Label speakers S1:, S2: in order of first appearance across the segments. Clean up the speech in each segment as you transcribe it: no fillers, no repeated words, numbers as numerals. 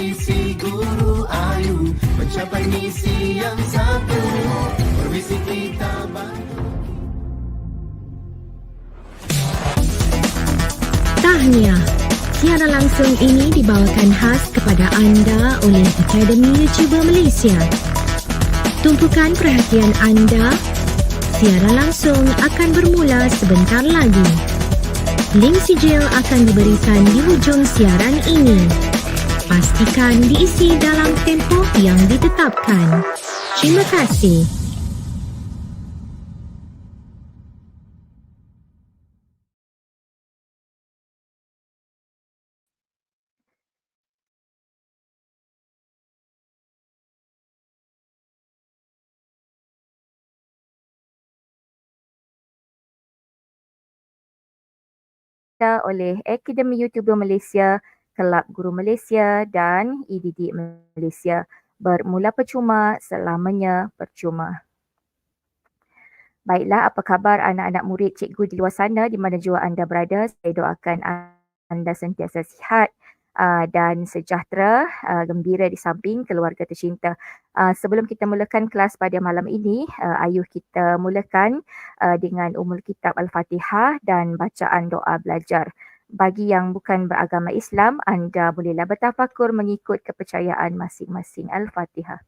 S1: visi guru AYU mencapai misi yang satu, permisi kita bantu.
S2: Tahniah. Siaran langsung ini dibawakan khas kepada anda oleh Akademi Youtuber Malaysia. Tumpukan perhatian anda. Siaran langsung akan bermula sebentar lagi. Link sijil akan diberikan di hujung siaran ini. Pastikan diisi dalam tempoh yang ditetapkan. Terima kasih.
S3: Oleh Akademi Youtuber Malaysia, Kelab Guru Malaysia dan E-Didik Malaysia. Bermula percuma, selamanya percuma. Baiklah, apa khabar anak-anak murid cikgu di luar sana di mana jua anda berada? Saya doakan anda sentiasa sihat dan sejahtera, gembira di samping keluarga tercinta. Sebelum kita mulakan kelas pada malam ini, ayuh kita mulakan dengan Ummul Kitab Al-Fatihah dan bacaan doa belajar. Bagi yang bukan beragama Islam, anda bolehlah bertafakur mengikut kepercayaan masing-masing. Al-Fatihah.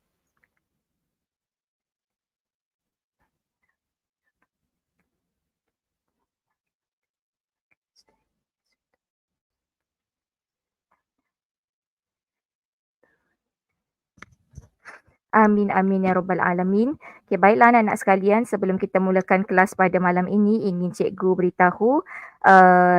S3: Amin, amin ya rabbal alamin. Okay, baiklah anak-anak sekalian, sebelum kita mulakan kelas pada malam ini, ingin cikgu beritahu,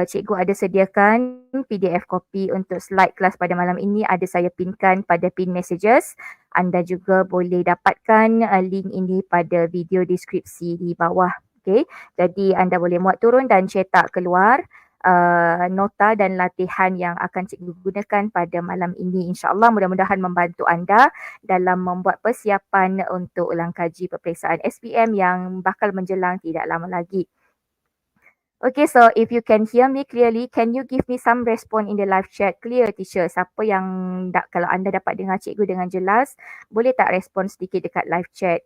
S3: cikgu ada sediakan PDF copy untuk slide kelas pada malam ini, ada saya pinkan pada pin messages. Anda juga boleh dapatkan link ini pada video deskripsi di bawah. Okay, jadi anda boleh muat turun dan cetak keluar nota dan latihan yang akan cikgu gunakan pada malam ini. InsyaAllah mudah-mudahan membantu anda dalam membuat persiapan untuk ulang kaji peperiksaan SPM yang bakal menjelang tidak lama lagi. Okay, so if you can hear me clearly, can you give me some response in the live chat? Clear teacher, siapa yang kalau anda dapat dengar cikgu dengan jelas, boleh tak respon sedikit dekat live chat?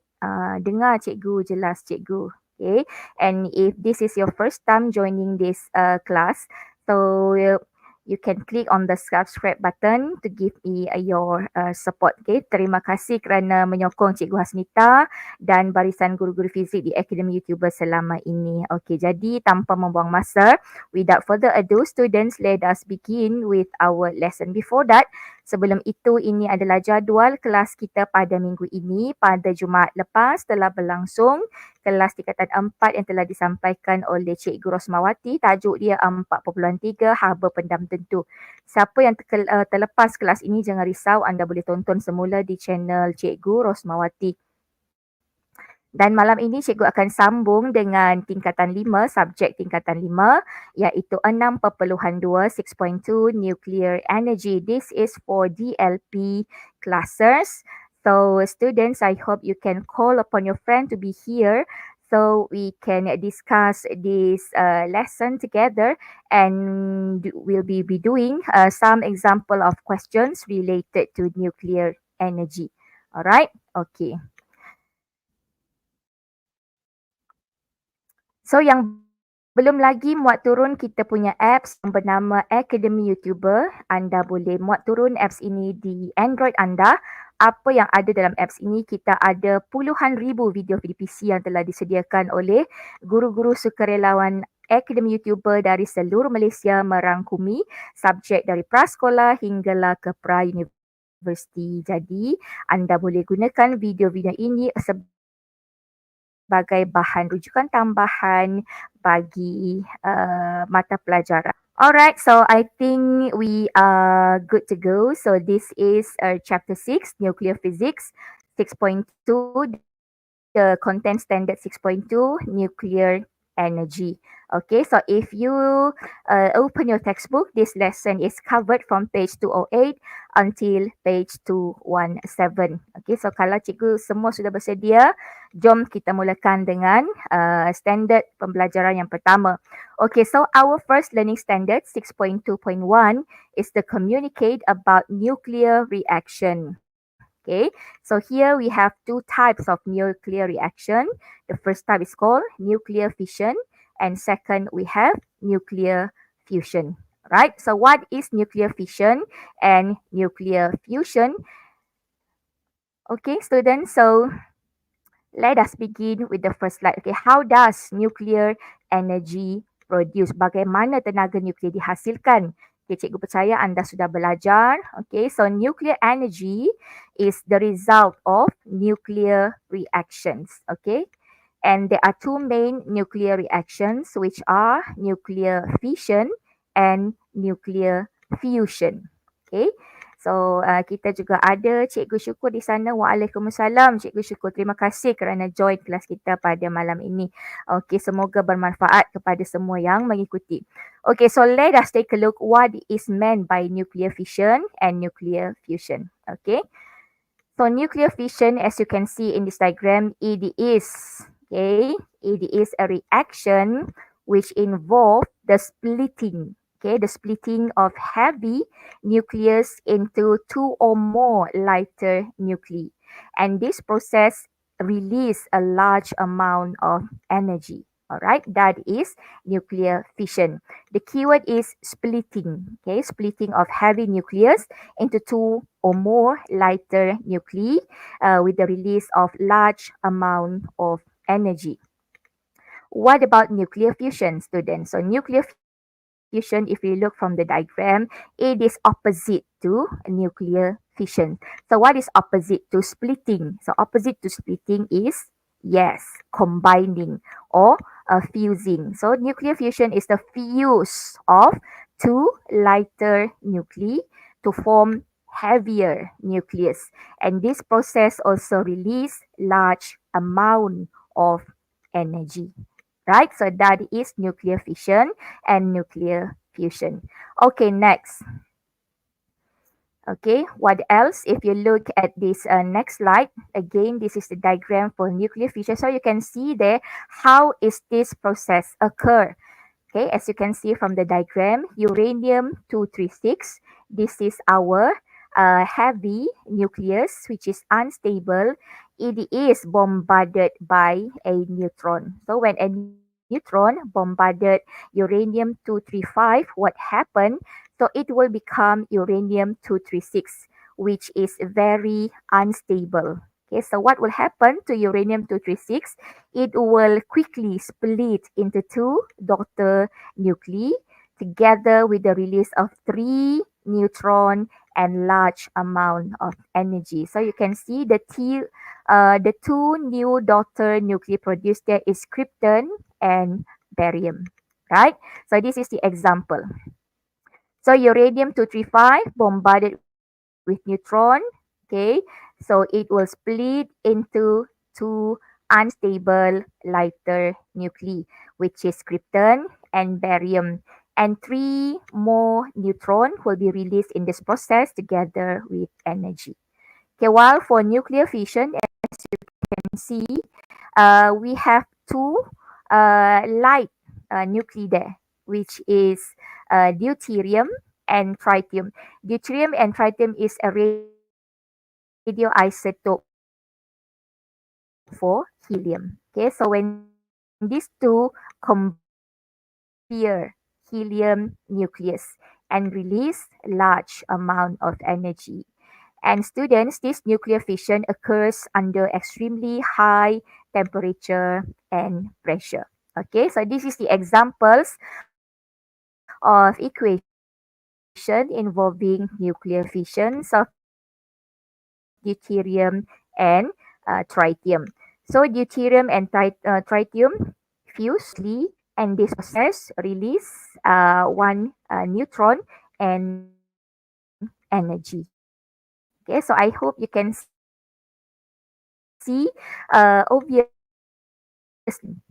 S3: Dengar cikgu, jelas cikgu. Okay, and if this is your first time joining this class, so you can click on the subscribe button to give me your support. Okay, terima kasih kerana menyokong Cikgu Hasnitah dan barisan guru-guru fizik di Akademi Youtuber selama ini. Okay, jadi tanpa membuang masa, without further ado, students, let us begin with our lesson. Before that, sebelum itu, ini adalah jadual kelas kita pada minggu ini. Pada Jumaat lepas telah berlangsung kelas tingkatan 4 yang telah disampaikan oleh Cikgu Rosemawati. Tajuk dia 4.3 haba pendam tentu. Siapa yang terlepas kelas ini, jangan risau, anda boleh tonton semula di channel Cikgu Rosemawati. Dan malam ini cikgu akan sambung dengan tingkatan 5, subjek tingkatan 5 iaitu 6.2 6.2 nuclear energy. This is for DLP classes. So students, I hope you can call upon your friend to be here so we can discuss this lesson together, and we'll be doing some example of questions related to nuclear energy. Alright, okay. So yang belum lagi muat turun kita punya apps yang bernama Akademi Youtuber, anda boleh muat turun apps ini di Android anda. Apa yang ada dalam apps ini, kita ada puluhan ribu video VDPC yang telah disediakan oleh guru-guru sukarelawan Akademi Youtuber dari seluruh Malaysia, merangkumi subjek dari prasekolah hinggalah ke pra-universiti. Jadi anda boleh gunakan video-video ini sebagai bahan rujukan tambahan bagi mata pelajaran. Alright, so I think we are good to go. So this is chapter 6, nuclear physics, 6.2, the content standard 6.2, nuclear energy. Okay, so if you open your textbook, this lesson is covered from page 208 until page 217. Okay, so kalau cikgu semua sudah bersedia, jom kita mulakan dengan standard pembelajaran yang pertama. Okay, so our first learning standard 6.2.1 is the communicate about nuclear reaction. Okay, so here we have two types of nuclear reaction. The first type is called nuclear fission, and second we have nuclear fusion. Right? So what is nuclear fission and nuclear fusion? Okay, students. So let us begin with the first slide. Okay, how does nuclear energy produce? Bagaimana tenaga nuklear dihasilkan? Okay, cikgu percaya anda sudah belajar. Okay, so nuclear energy is the result of nuclear reactions. Okay, and there are two main nuclear reactions, which are nuclear fission and nuclear fusion. Okay, so kita juga ada Cikgu Syukur di sana. Waalaikumsalam Cikgu Syukur. Terima kasih kerana join kelas kita pada malam ini. Okay, semoga bermanfaat kepada semua yang mengikuti. Okay, so let us take a look what is meant by nuclear fission and nuclear fusion. Okay, so nuclear fission, as you can see in this diagram, it is a reaction which involves the splitting. Okay, the splitting of heavy nucleus into two or more lighter nuclei. And this process release a large amount of energy. All right, that is nuclear fission. The keyword is splitting. Okay, splitting of heavy nucleus into two or more lighter nuclei with the release of large amount of energy. What about nuclear fusion, students? So nuclear fusion, if you look from the diagram, it is opposite to nuclear fission. So what is opposite to splitting? So opposite to splitting is, yes, combining or fusing. So nuclear fusion is the fuse of two lighter nuclei to form heavier nucleus. And this process also release large amount of energy. Right, so that is nuclear fission and nuclear fusion. Okay, next. Okay, what else? If you look at this next slide, again, this is the diagram for nuclear fission. So you can see there, how is this process occur? Okay, as you can see from the diagram, uranium-236, this is our heavy nucleus, which is unstable. It is bombarded by a neutron. So when a neutron bombarded uranium-235, what happened? So it will become uranium-236, which is very unstable. Okay, so what will happen to uranium-236? It will quickly split into two daughter nuclei together with the release of 3 neutron and large amount of energy. So you can see the two new daughter nuclei produced there is krypton and barium, right? So this is the example. So uranium-235 bombarded with neutron, okay? So it will split into two unstable lighter nuclei, which is krypton and barium. And 3 more neutron will be released in this process together with energy. Okay, while for nuclear fission, as you can see, we have two light nuclei there, which is deuterium and tritium. Deuterium and tritium is a radioisotope for helium. Okay, so when these two combine helium nucleus and release large amount of energy. And students, this nuclear fission occurs under extremely high temperature and pressure. Okay, so this is the examples of equation involving nuclear fissions of deuterium and tritium. So deuterium and tritium fuse, and this process release one neutron and energy. Okay, so I hope you can see obviously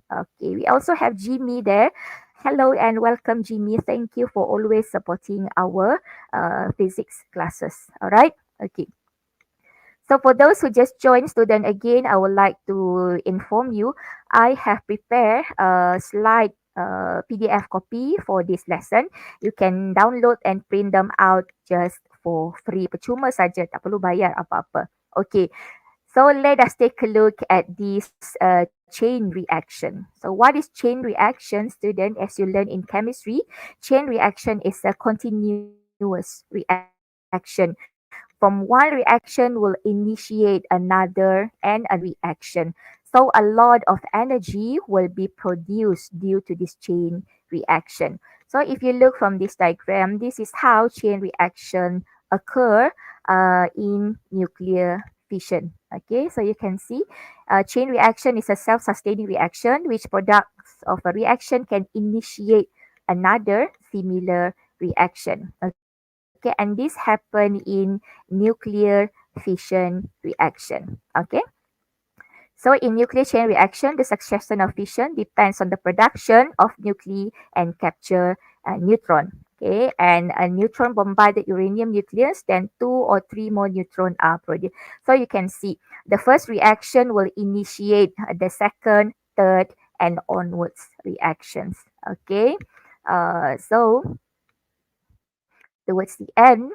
S3: Okay, we also have Jimmy there. Hello and welcome, Jimmy. Thank you for always supporting our physics classes. All right. Okay. So for those who just joined, student, again, I would like to inform you, I have prepared a slide PDF copy for this lesson. You can download and print them out just for free. Percuma saja, tak perlu bayar apa-apa. Okay, so let us take a look at this chain reaction. So what is chain reaction, student? As you learn in chemistry, chain reaction is a continuous reaction. From one reaction will initiate another and a reaction. So a lot of energy will be produced due to this chain reaction. So if you look from this diagram, this is how chain reaction occur in nuclear fission. Okay, so you can see chain reaction is a self-sustaining reaction which products of a reaction can initiate another similar reaction. Okay, and this happen in nuclear fission reaction. Okay. So in nuclear chain reaction, the succession of fission depends on the production of nuclei and capture neutron. Okay, and a neutron bombarded uranium nucleus, then 2 or 3 more neutron are produced. So you can see the first reaction will initiate the second, third, and onwards reactions. Okay, so towards the end,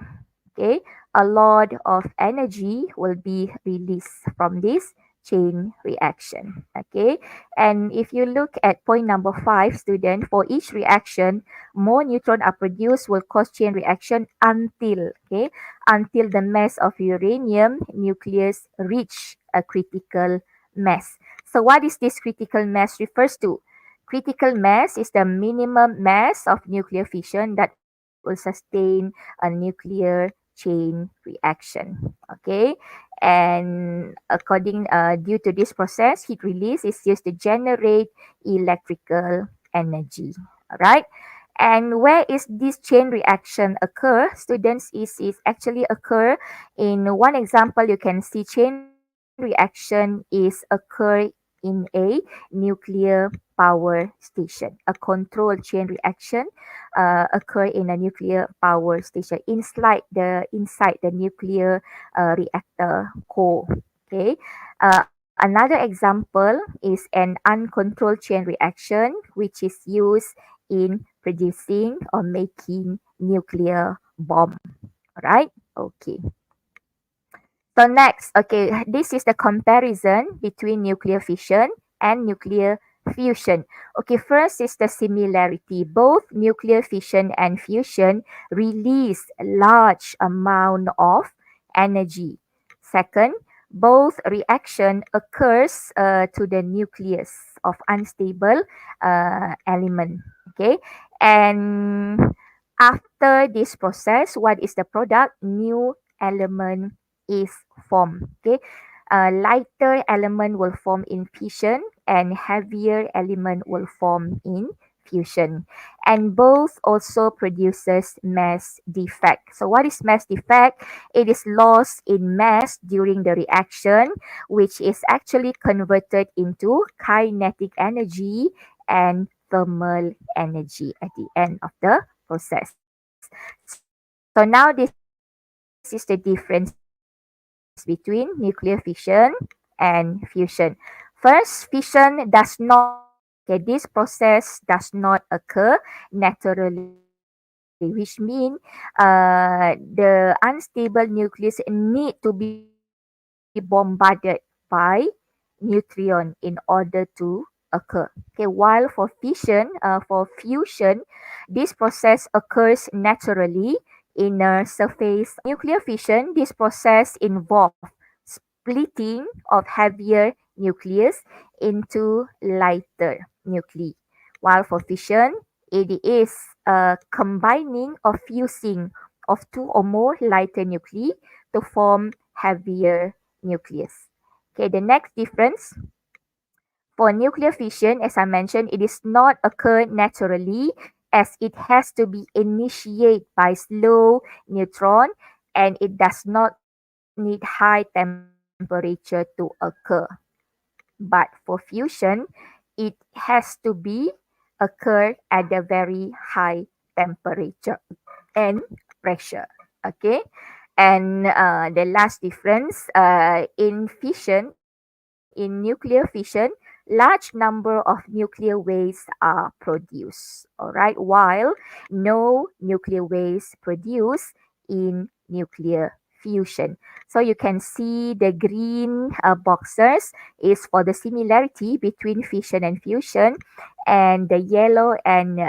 S3: okay, a lot of energy will be released from this chain reaction. Okay, and if you look at point number 5, student, for each reaction, more neutron are produced will cause chain reaction until, okay, until the mass of uranium nucleus reach a critical mass. So what is this critical mass refers to? Critical mass is the minimum mass of nuclear fission that will sustain a nuclear chain reaction. Okay, and according due to this process, heat release is used to generate electrical energy. All right. And where is this chain reaction occur? Students, is actually occur in one example. You can see chain reaction is occur in a nuclear power station. A controlled chain reaction occur in a nuclear power station inside the nuclear reactor core. Okay. Another example is an uncontrolled chain reaction, which is used in producing or making nuclear bomb. Alright. Okay. So next, okay, this is the comparison between nuclear fission and nuclear fusion. Okay, first is the similarity. Both nuclear fission and fusion release a large amount of energy. Second, both reaction occurs to the nucleus of unstable element. Okay, and after this process, what is the product? New element is formed. Okay, lighter element will form in fission and heavier element will form in fusion, and both also produces mass defect. So what is mass defect? It is loss in mass during the reaction, which is actually converted into kinetic energy and thermal energy at the end of the process. So now this is the difference between nuclear fission and fusion. First, fission does not occur. Okay, this process does not occur naturally, which means the unstable nucleus need to be bombarded by neutron in order to occur. Okay, while for fusion, this process occurs naturally in a surface. Nuclear fission, this process involves splitting of heavier nucleus into lighter nuclei. While for fission, it is a combining or fusing of 2 or more lighter nuclei to form heavier nucleus. Okay, the next difference for nuclear fission, as I mentioned, it is not occur naturally as it has to be initiated by slow neutron and it does not need high temperature to occur. But for fusion, it it has to be occur at a very high temperature and pressure. Okay. And the last difference in fission, in nuclear fission, large number of nuclear waste are produced. All right. While no nuclear waste produced in nuclear fusion. So you can see the green boxes is for the similarity between fission and fusion, and the yellow and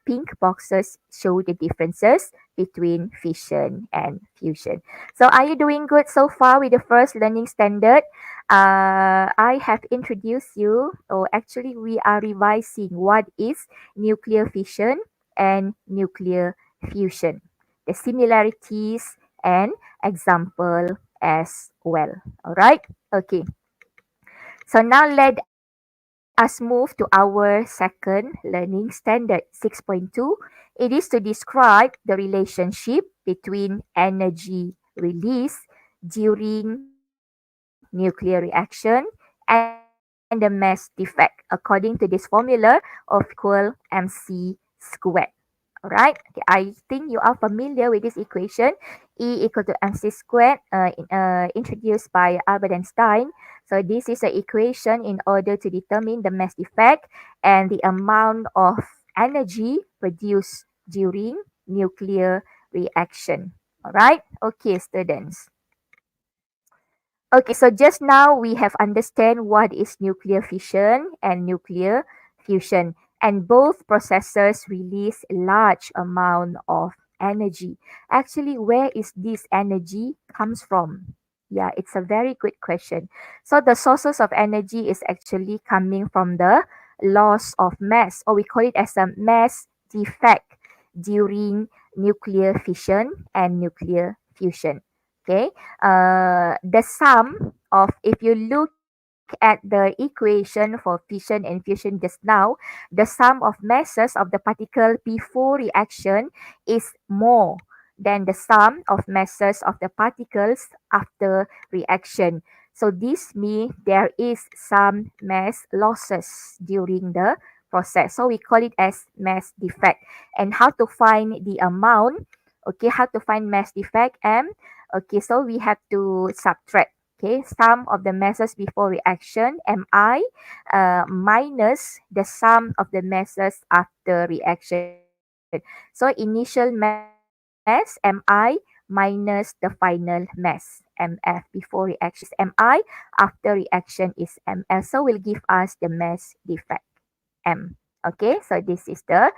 S3: pink boxes show the differences between fission and fusion. So are you doing good so far with the first learning standard? I have introduced you, or actually we are revising what is nuclear fission and nuclear fusion, the similarities and example as well. All right. Okay. So now let us move to our second learning standard 6.2. It is to describe the relationship between energy release during nuclear reaction and the mass defect according to this formula of equal mc squared. Alright, okay, I think you are familiar with this equation. E equal to mc squared introduced by Albert Einstein. So this is an equation in order to determine the mass effect and the amount of energy produced during nuclear reaction. Alright, okay students. Okay, so just now we have understand what is nuclear fission and nuclear fusion, and both processes release large amount of energy. Actually, where is this energy comes from? Yeah, it's a very good question. So the sources of energy is actually coming from the loss of mass, or we call it as a mass defect during nuclear fission and nuclear fusion. Okay, the sum of, if you look at the equation for fission and fusion just now, the sum of masses of the particle before reaction is more than the sum of masses of the particles after reaction. So this means there is some mass losses during the process. So we call it as mass defect. And how to find the amount? Okay, how to find mass defect? Okay, so we have to subtract. Okay, sum of the masses before reaction, Mi, minus the sum of the masses after reaction. So initial mass, Mi, minus the final mass, Mf. Before reaction is Mi, after reaction is Ml. So will give us the mass defect, M. Okay, so this is the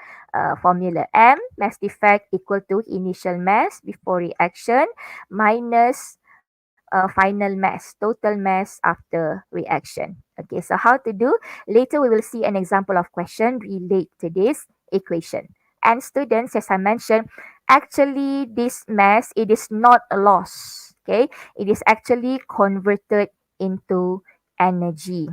S3: formula. M, mass defect equal to initial mass before reaction minus final mass, total mass after reaction. Okay, so how to do? Later we will see an example of question relate to this equation. And students, as I mentioned, actually this mass, it is not lost. Okay, it is actually converted into energy.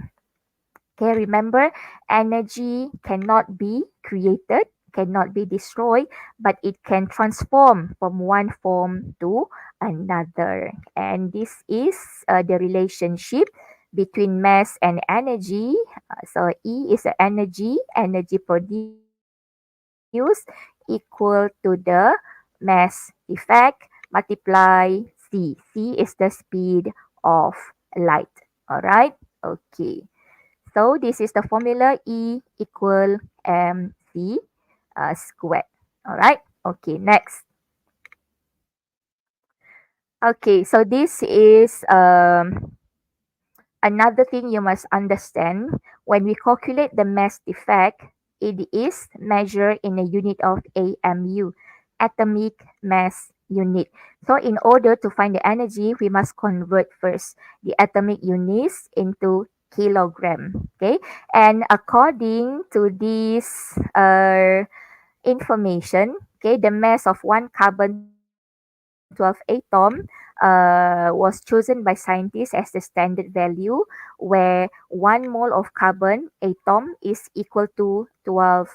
S3: Okay, remember, energy cannot be created, cannot be destroyed, but it can transform from one form to another. And this is the relationship between mass and energy. So E is the energy produced equal to the mass effect multiply C. C is the speed of light. All right. Okay. So this is the formula E equal mc squared. All right. Okay, next. Okay, so this is another thing you must understand. When we calculate the mass defect, it is measured in a unit of AMU, atomic mass unit. So in order to find the energy, we must convert first the atomic units into kilogram. Okay, and according to this information, okay, the mass of one carbon 12 atom was chosen by scientists as the standard value, where 1 mole of carbon atom is equal to 12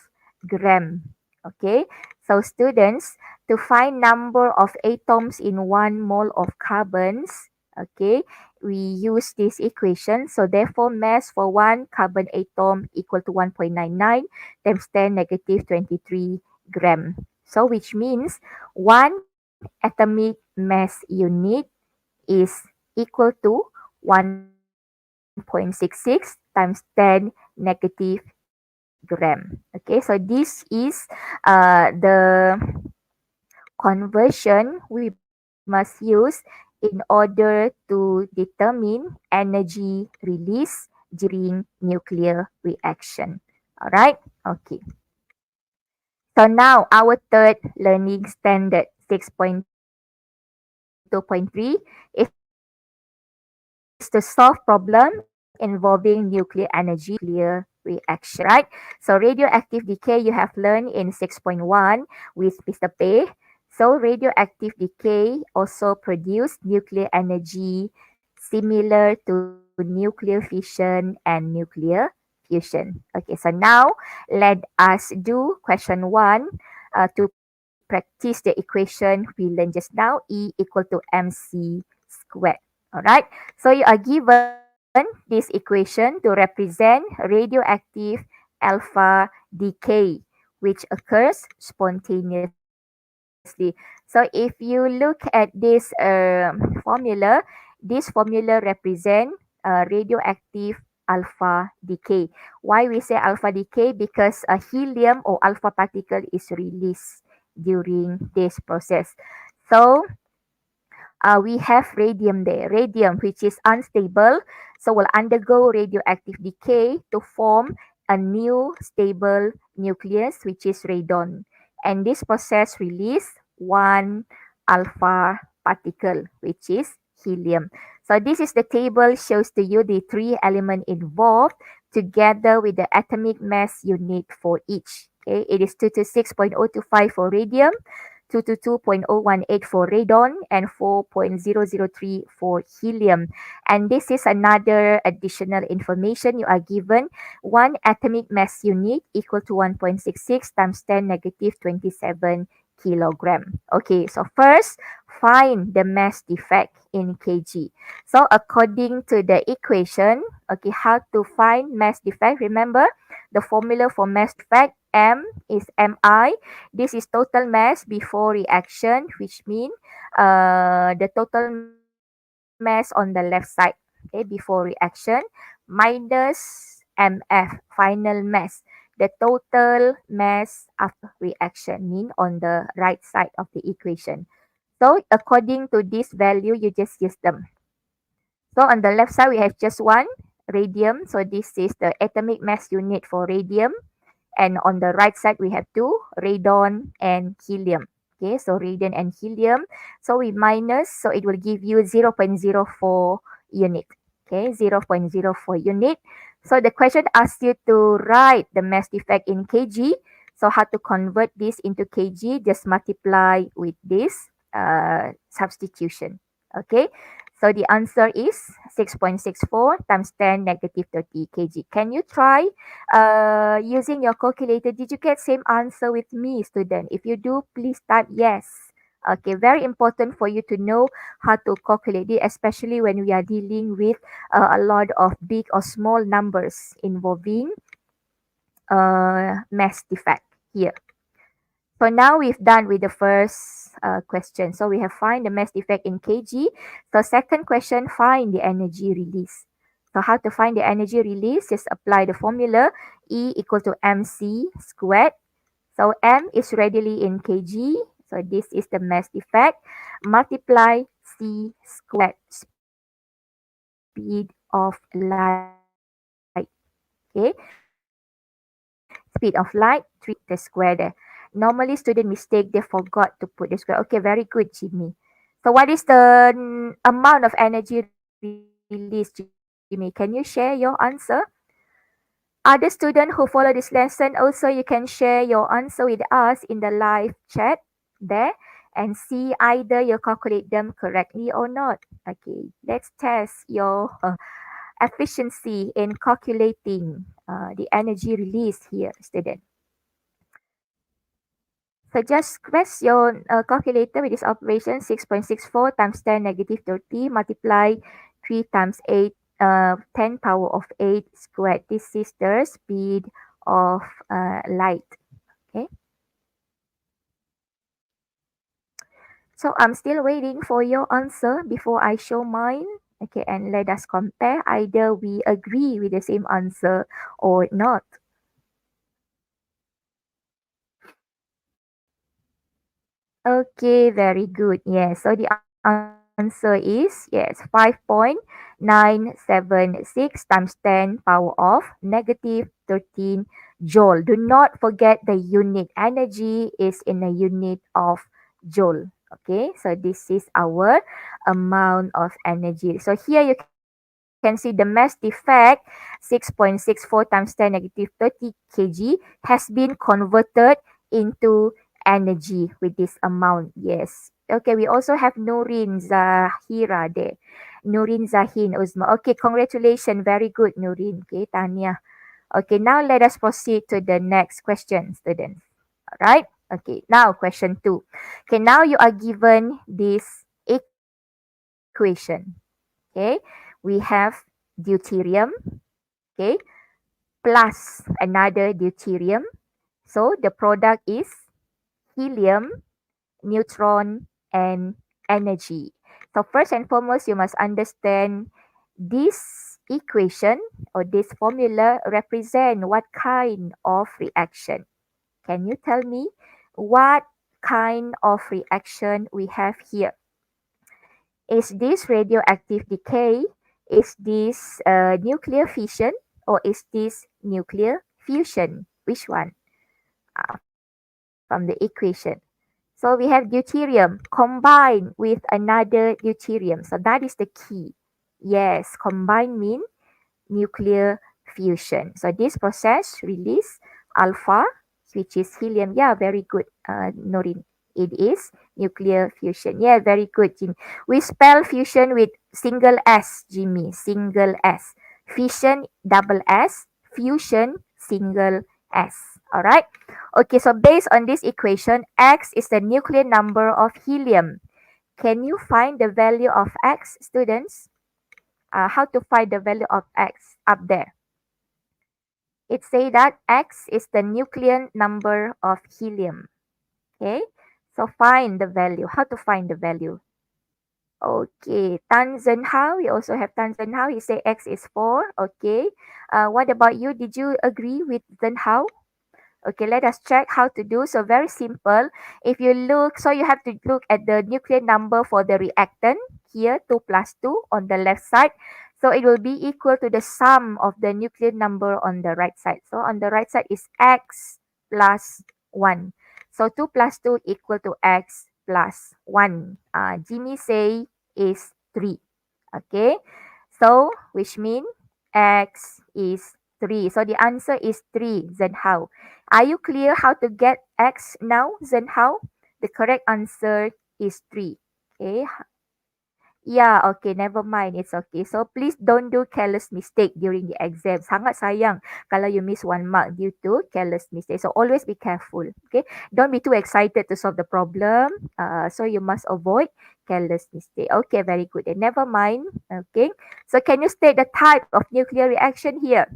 S3: gram. Okay, so students, to find number of atoms in 1 mole of carbons, okay, we use this equation. So therefore, mass for one carbon atom equal to 1.99 times 10 negative 23 gram. So which means one atomic mass unit is equal to 1.66 times 10 negative gram. Okay, so this is the conversion we must use in order to determine energy release during nuclear reaction. Alright, okay. So now our third learning standard 6.2.3 is to solve problem involving nuclear energy nuclear reaction, right? So radioactive decay you have learned in 6.1 with Mr. Pei. So radioactive decay also produce nuclear energy similar to nuclear fission and nuclear fusion. Okay, so now let us do question 1 to practice the equation we learned just now, E equal to mc squared. Alright, so you are given this equation to represent radioactive alpha decay, which occurs spontaneously. So if you look at this this formula represent radioactive alpha decay. Why we say alpha decay? Because a helium or alpha particle is released during this process. So we have radium there. Radium, which is unstable, so will undergo radioactive decay to form a new stable nucleus, which is radon. And this process release one alpha particle, which is helium. So this is the table shows to you the three elements involved together with the atomic mass unit for each. Okay, it is 226.025 for radium, 222.018 for radon, and 4.003 for helium. And this is another additional information you are given. One atomic mass unit equal to 1.66 times 10 negative 27 kilogram. Okay, so first, find the mass defect in kg. So according to the equation, okay, how to find mass defect? Remember, the formula for mass defect, M is Mi. This is total mass before reaction, which means the total mass on the left side, okay, before reaction, minus MF, final mass. The total mass after reaction, mean on the right side of the equation. So according to this value, you just use them. So on the left side, we have just one, radium. So this is the atomic mass unit for radium. And on the right side, we have two, radon and helium. Okay, so radon and helium. So we minus, so it will give you 0.04 unit. Okay, 0.04 unit. So the question asks you to write the mass defect in kg. So how to convert this into kg? Just multiply with this substitution. Okay, so the answer is 6.64 times 10 negative 30 kg. Can you try using your calculator? Did you get same answer with me, student? If you do, please type yes. Okay, very important for you to know how to calculate it, especially when we are dealing with a lot of big or small numbers involving mass defect here. So now we've done with the first question. So we have find the mass defect in kg. So second question, find the energy release. So how to find the energy release? Just apply the formula E equal to mc squared. So m is readily in kg. So this is the mass defect. Multiply c squared, speed of light. Okay. Speed of light, 3 the square there. Normally, student mistake, they forgot to put the square. Okay, very good, Jimmy. So what is the amount of energy released, Jimmy? Can you share your answer? Other student who follow this lesson, also you can share your answer with us in the live chat there and see either you calculate them correctly or not. Okay, let's test your efficiency in calculating the energy release here, student. So just press your calculator with this operation, 6.64 times 10 negative 30 multiply 3 times 8, 10 power of 8 squared. This is the speed of light. Okay. So I'm still waiting for your answer before I show mine. Okay, and let us compare. Either we agree with the same answer or not. Okay, very good. Yes, so the answer is yes, 5.976 times 10 power of negative 13 joule. Do not forget the unit. Energy is in a unit of joule. Okay, so this is our amount of energy. So here you can see the mass defect 6.64 times 10 negative 30 kg has been converted into energy with this amount. Yes. Okay, we also have Nurin Zahira there. Nurin Zahin Uzma. Okay, congratulations. Very good, Nurin. Okay, Tanya. Okay, now let us proceed to the next question, students. All right. Okay, now question 2. Okay, now you are given this equation. Okay, we have deuterium, okay, plus another deuterium. So the product is helium, neutron, and energy. So first and foremost, you must understand this equation or this formula represent what kind of reaction. Can you tell me what kind of reaction we have here? Is this radioactive decay? Is this nuclear fission? Or is this nuclear fusion? Which one? From the equation. So we have deuterium combined with another deuterium. So that is the key. Yes, combine mean nuclear fusion. So this process release alpha, which is helium. Yeah, very good, Norin. It is nuclear fusion. Yeah, very good, Jimmy. We spell fusion with single S, Jimmy. Single S. Fission, double S. Fusion, single S. All right. Okay, so based on this equation, X is the nuclear number of helium. Can you find the value of X, students? How to find the value of X up there? It say that X is the nuclear number of helium. Okay, so find the value. How to find the value? Okay, Tan Zhenhao. We also have Tan Zhenhao. He say X is 4. Okay. What about you? Did you agree with Zhenhao? Okay, let us check how to do. So very simple. If you look, so you have to look at the nuclear number for the reactant here, 2 plus 2 on the left side. So it will be equal to the sum of the nuclear number on the right side. So on the right side is X plus 1. So 2 plus 2 equal to X plus 1. Jimmy say is 3. Okay. So which mean X is 3. So the answer is 3. Then how? Are you clear how to get X now? Then how? The correct answer is 3. Okay. Yeah, okay, never mind. It's okay. So please don't do careless mistake during the exam. Sangat sayang kalau you miss 1 mark due to careless mistake. So always be careful. Okay. Don't be too excited to solve the problem. So you must avoid careless mistake. Okay, very good. And never mind. Okay. So can you state the type of nuclear reaction here?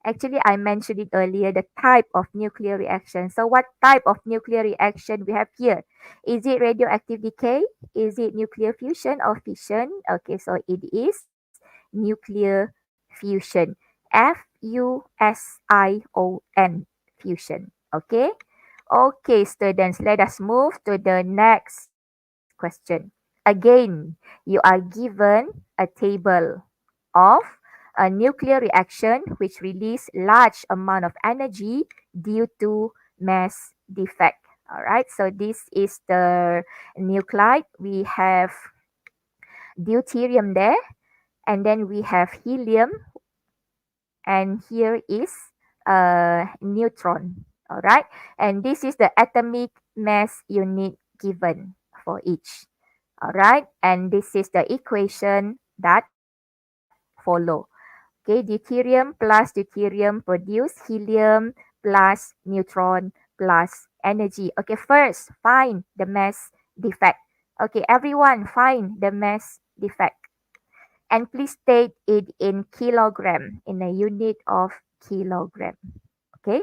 S3: Actually, I mentioned it earlier, the type of nuclear reaction. So what type of nuclear reaction we have here? Is it radioactive decay? Is it nuclear fusion or fission? Okay, so it is nuclear fusion. Fusion. Fusion. Okay? Okay, students, let us move to the next question. Again, you are given a table of a nuclear reaction which release large amount of energy due to mass defect. All right, so this is the nuclide. We have deuterium there, and then we have helium, and here is neutron. All right, and this is the atomic mass unit given for each. All right, and this is the equation that follow. Okay, deuterium plus deuterium produce helium plus neutron plus energy. Okay, first find the mass defect. Okay, everyone find the mass defect. and please state it in kilogram, in a unit of kilogram. Okay.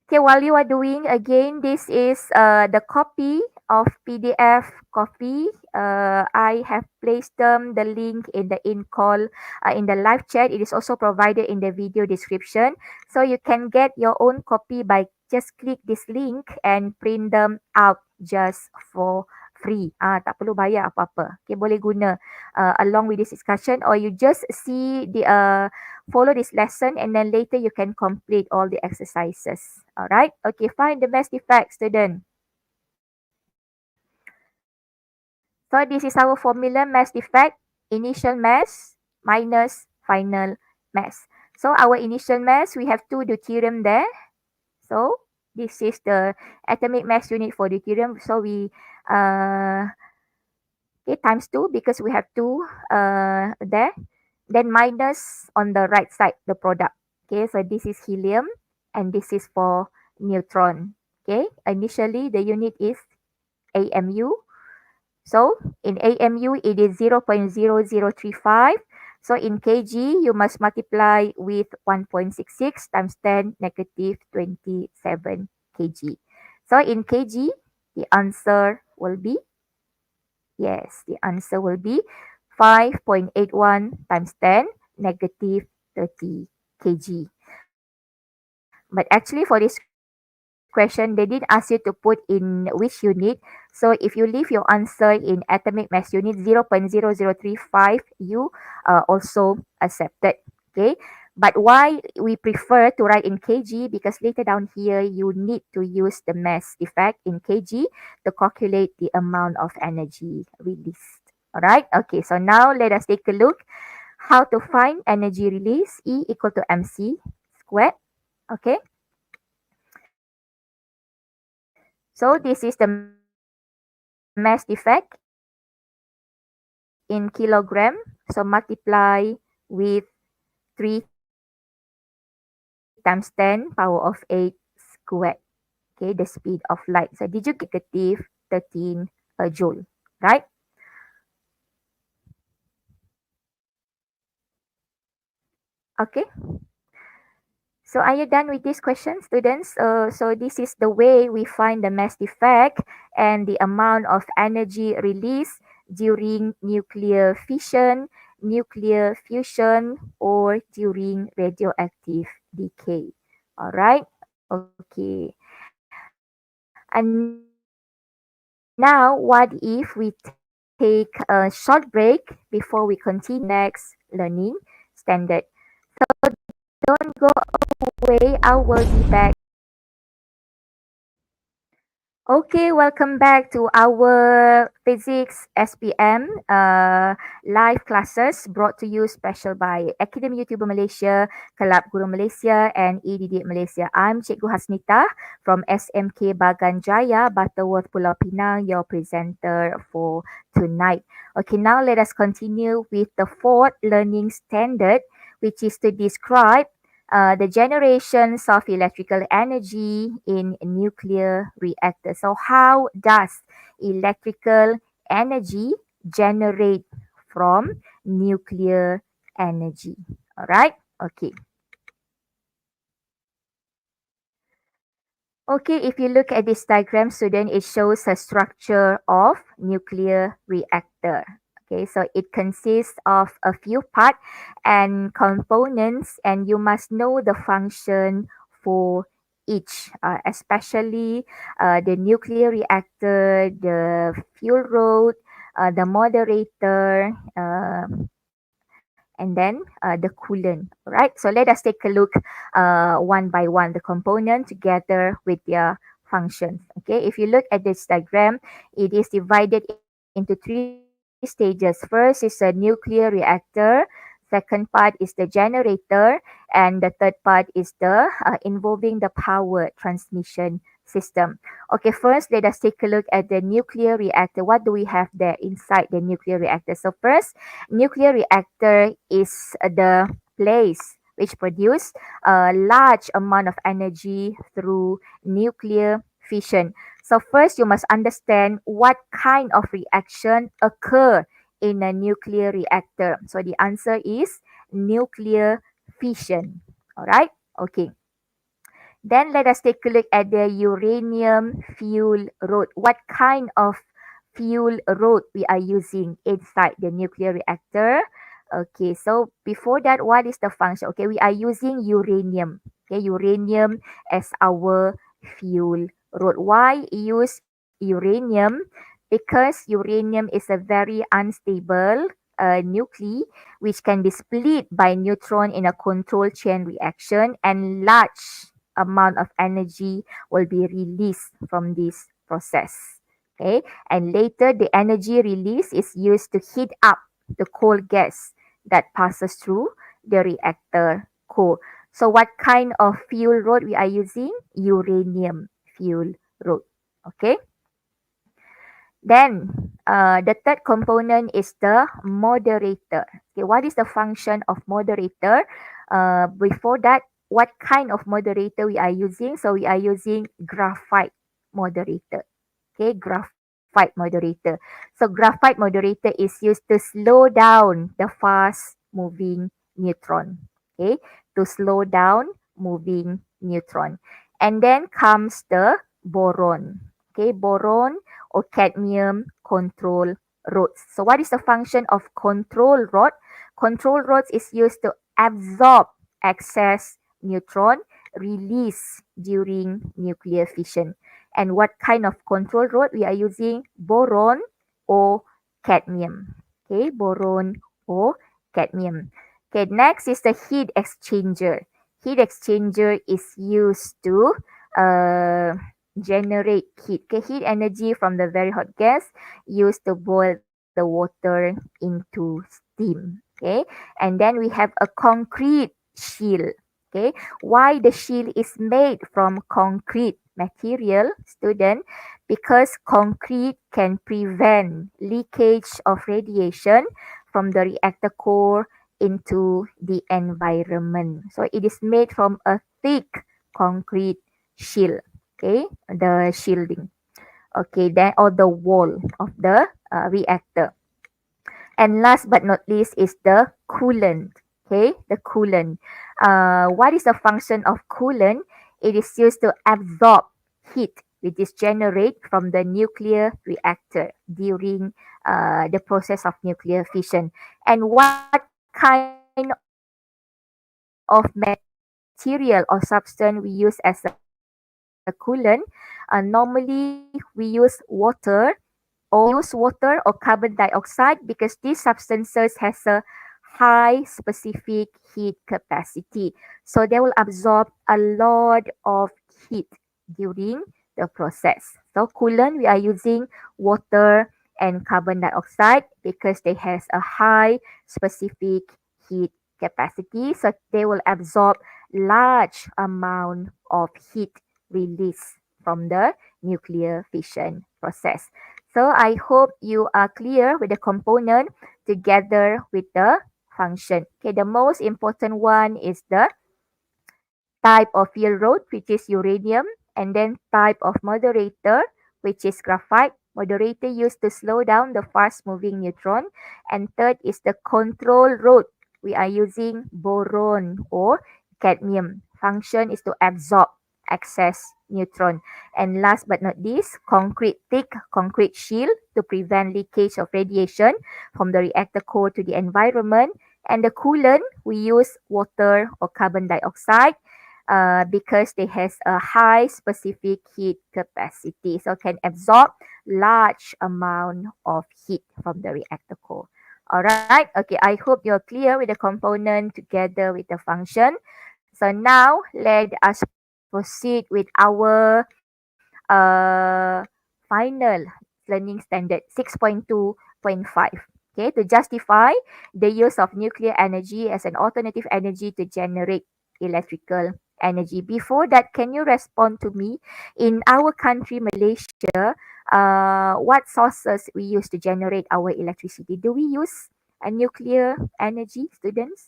S3: Okay, while you are doing, again, this is the copy of PDF copy. I have placed the link in the in call, in the live chat. It is also provided in the video description. So you can get your own copy by just click this link and print them out just for free. Tak perlu bayar apa-apa. Okay, boleh guna along with this discussion, or you just see the follow this lesson and then later you can complete all the exercises. All right. Okay, find the mass defect, student. So this is our formula: mass defect, initial mass minus final mass. So our initial mass, we have 2 deuterium there. So this is the atomic mass unit for deuterium. So we okay, times 2 because we have 2 there. Then minus on the right side, the product. Okay, so this is helium and this is for neutron. Okay, initially the unit is AMU. So in AMU, it is 0.0035. So in kg, you must multiply with 1.66 times 10 negative 27 kg. So in kg, the answer will be, yes, the answer will be 5.81 times 10 negative 30 kg. But actually for this question, they did ask you to put in which unit. So if you leave your answer in atomic mass unit 0.0035, you also accepted. Okay. But why we prefer to write in kg? Because later down here, you need to use the mass defect in kg to calculate the amount of energy released. All right. Okay. So now let us take a look how to find energy release. E equal to mc squared. Okay. So this is the mass defect in kilogram. So multiply with 3 times 10 power of 8 squared. Okay, the speed of light. So did you get negative 13 joule, right? Okay. So are you done with this question, students? So this is the way we find the mass defect and the amount of energy released during nuclear fission, nuclear fusion, or during radioactive decay. All right. Okay. And now, what if we take a short break before we continue next learning standard? So don't go away. I will be back. Okay, welcome back to our Physics SPM live classes brought to you special by Akademi Youtuber Malaysia, Kelab Guru Malaysia and EDD Malaysia. I'm Cikgu Hasnitah from SMK Bagan Jaya, Butterworth, Pulau Pinang, your presenter for tonight. Okay, now let us continue with the fourth learning standard, which is to describe the generations of electrical energy in nuclear reactors. So how does electrical energy generate from nuclear energy? All right. Okay. Okay, if you look at this diagram, student, it shows a structure of nuclear reactor. Okay, so it consists of a few parts and components, and you must know the function for each, especially the nuclear reactor, the fuel rod, the moderator, and then the coolant. Right. So let us take a look one by one, the component together with their functions. Okay. If you look at this diagram, it is divided into 3 stages. First is a nuclear reactor. Second part is the generator, and the third part is the involving the power transmission system. Okay, first let us take a look at the nuclear reactor. What do we have there inside the nuclear reactor? So first, nuclear reactor is the place which produce a large amount of energy through nuclear fission. So first, you must understand what kind of reaction occur in a nuclear reactor? So the answer is nuclear fission. Alright, okay. Then let us take a look at the uranium fuel rod. What kind of fuel rod we are using inside the nuclear reactor? Okay, so before that, what is the function? Okay, we are using uranium. Okay, uranium as our fuel rod. Why use uranium? Because uranium is a very unstable nuclei which can be split by neutron in a controlled chain reaction, and large amount of energy will be released from this process. Okay, and later the energy release is used to heat up the cold gas that passes through the reactor core. So what kind of fuel rod we are using? Uranium fuel rod. Okay. Then the third component is the moderator. Okay, what is the function of moderator? Before that, what kind of moderator we are using? So we are using graphite moderator. Okay, graphite moderator. So graphite moderator is used to slow down the fast moving neutron. Okay, to slow down moving neutron. And then comes the boron. Okay, boron or cadmium control rods. So what is the function of control rod? Control rods is used to absorb excess neutron released during nuclear fission. And what kind of control rod we are using? Boron or cadmium. Okay, boron or cadmium. Okay, next is the heat exchanger. Heat exchanger is used to generate heat. Okay, heat energy from the very hot gas used to boil the water into steam. Okay, and then we have a concrete shield. Okay, why the shield is made from concrete material, student? Because concrete can prevent leakage of radiation from the reactor core into the environment. So it is made from a thick concrete shield. Okay, the shielding. Okay, then or the wall of the reactor. And last but not least is the coolant. Okay, the coolant. What is the function of coolant? It is used to absorb heat which is generated from the nuclear reactor during the process of nuclear fission. And what kind of material or substance we use as a coolant? Normally we use water or carbon dioxide because these substances has a high specific heat capacity. So they will absorb a lot of heat during the process. So coolant, we are using water and carbon dioxide because they has a high specific heat capacity. So they will absorb large amount of heat released from the nuclear fission process. So I hope you are clear with the component together with the function. Okay, the most important one is the type of fuel rod, which is uranium, and then type of moderator, which is graphite. Moderator used to slow down the fast moving neutron. And third is the control rod. We are using boron or cadmium. Function is to absorb excess neutron. And last but not least, thick concrete shield to prevent leakage of radiation from the reactor core to the environment. And the coolant, we use water or carbon dioxide because they has a high specific heat capacity, so can absorb large amount of heat from the reactor core. Alright, okay, I hope you're clear with the component together with the function. So now let us proceed with our final learning standard 6.2.5. Okay, to justify the use of nuclear energy as an alternative energy to generate electrical energy. Before that, can you respond to me? In our country, Malaysia, what sources we use to generate our electricity? Do we use a nuclear energy, students?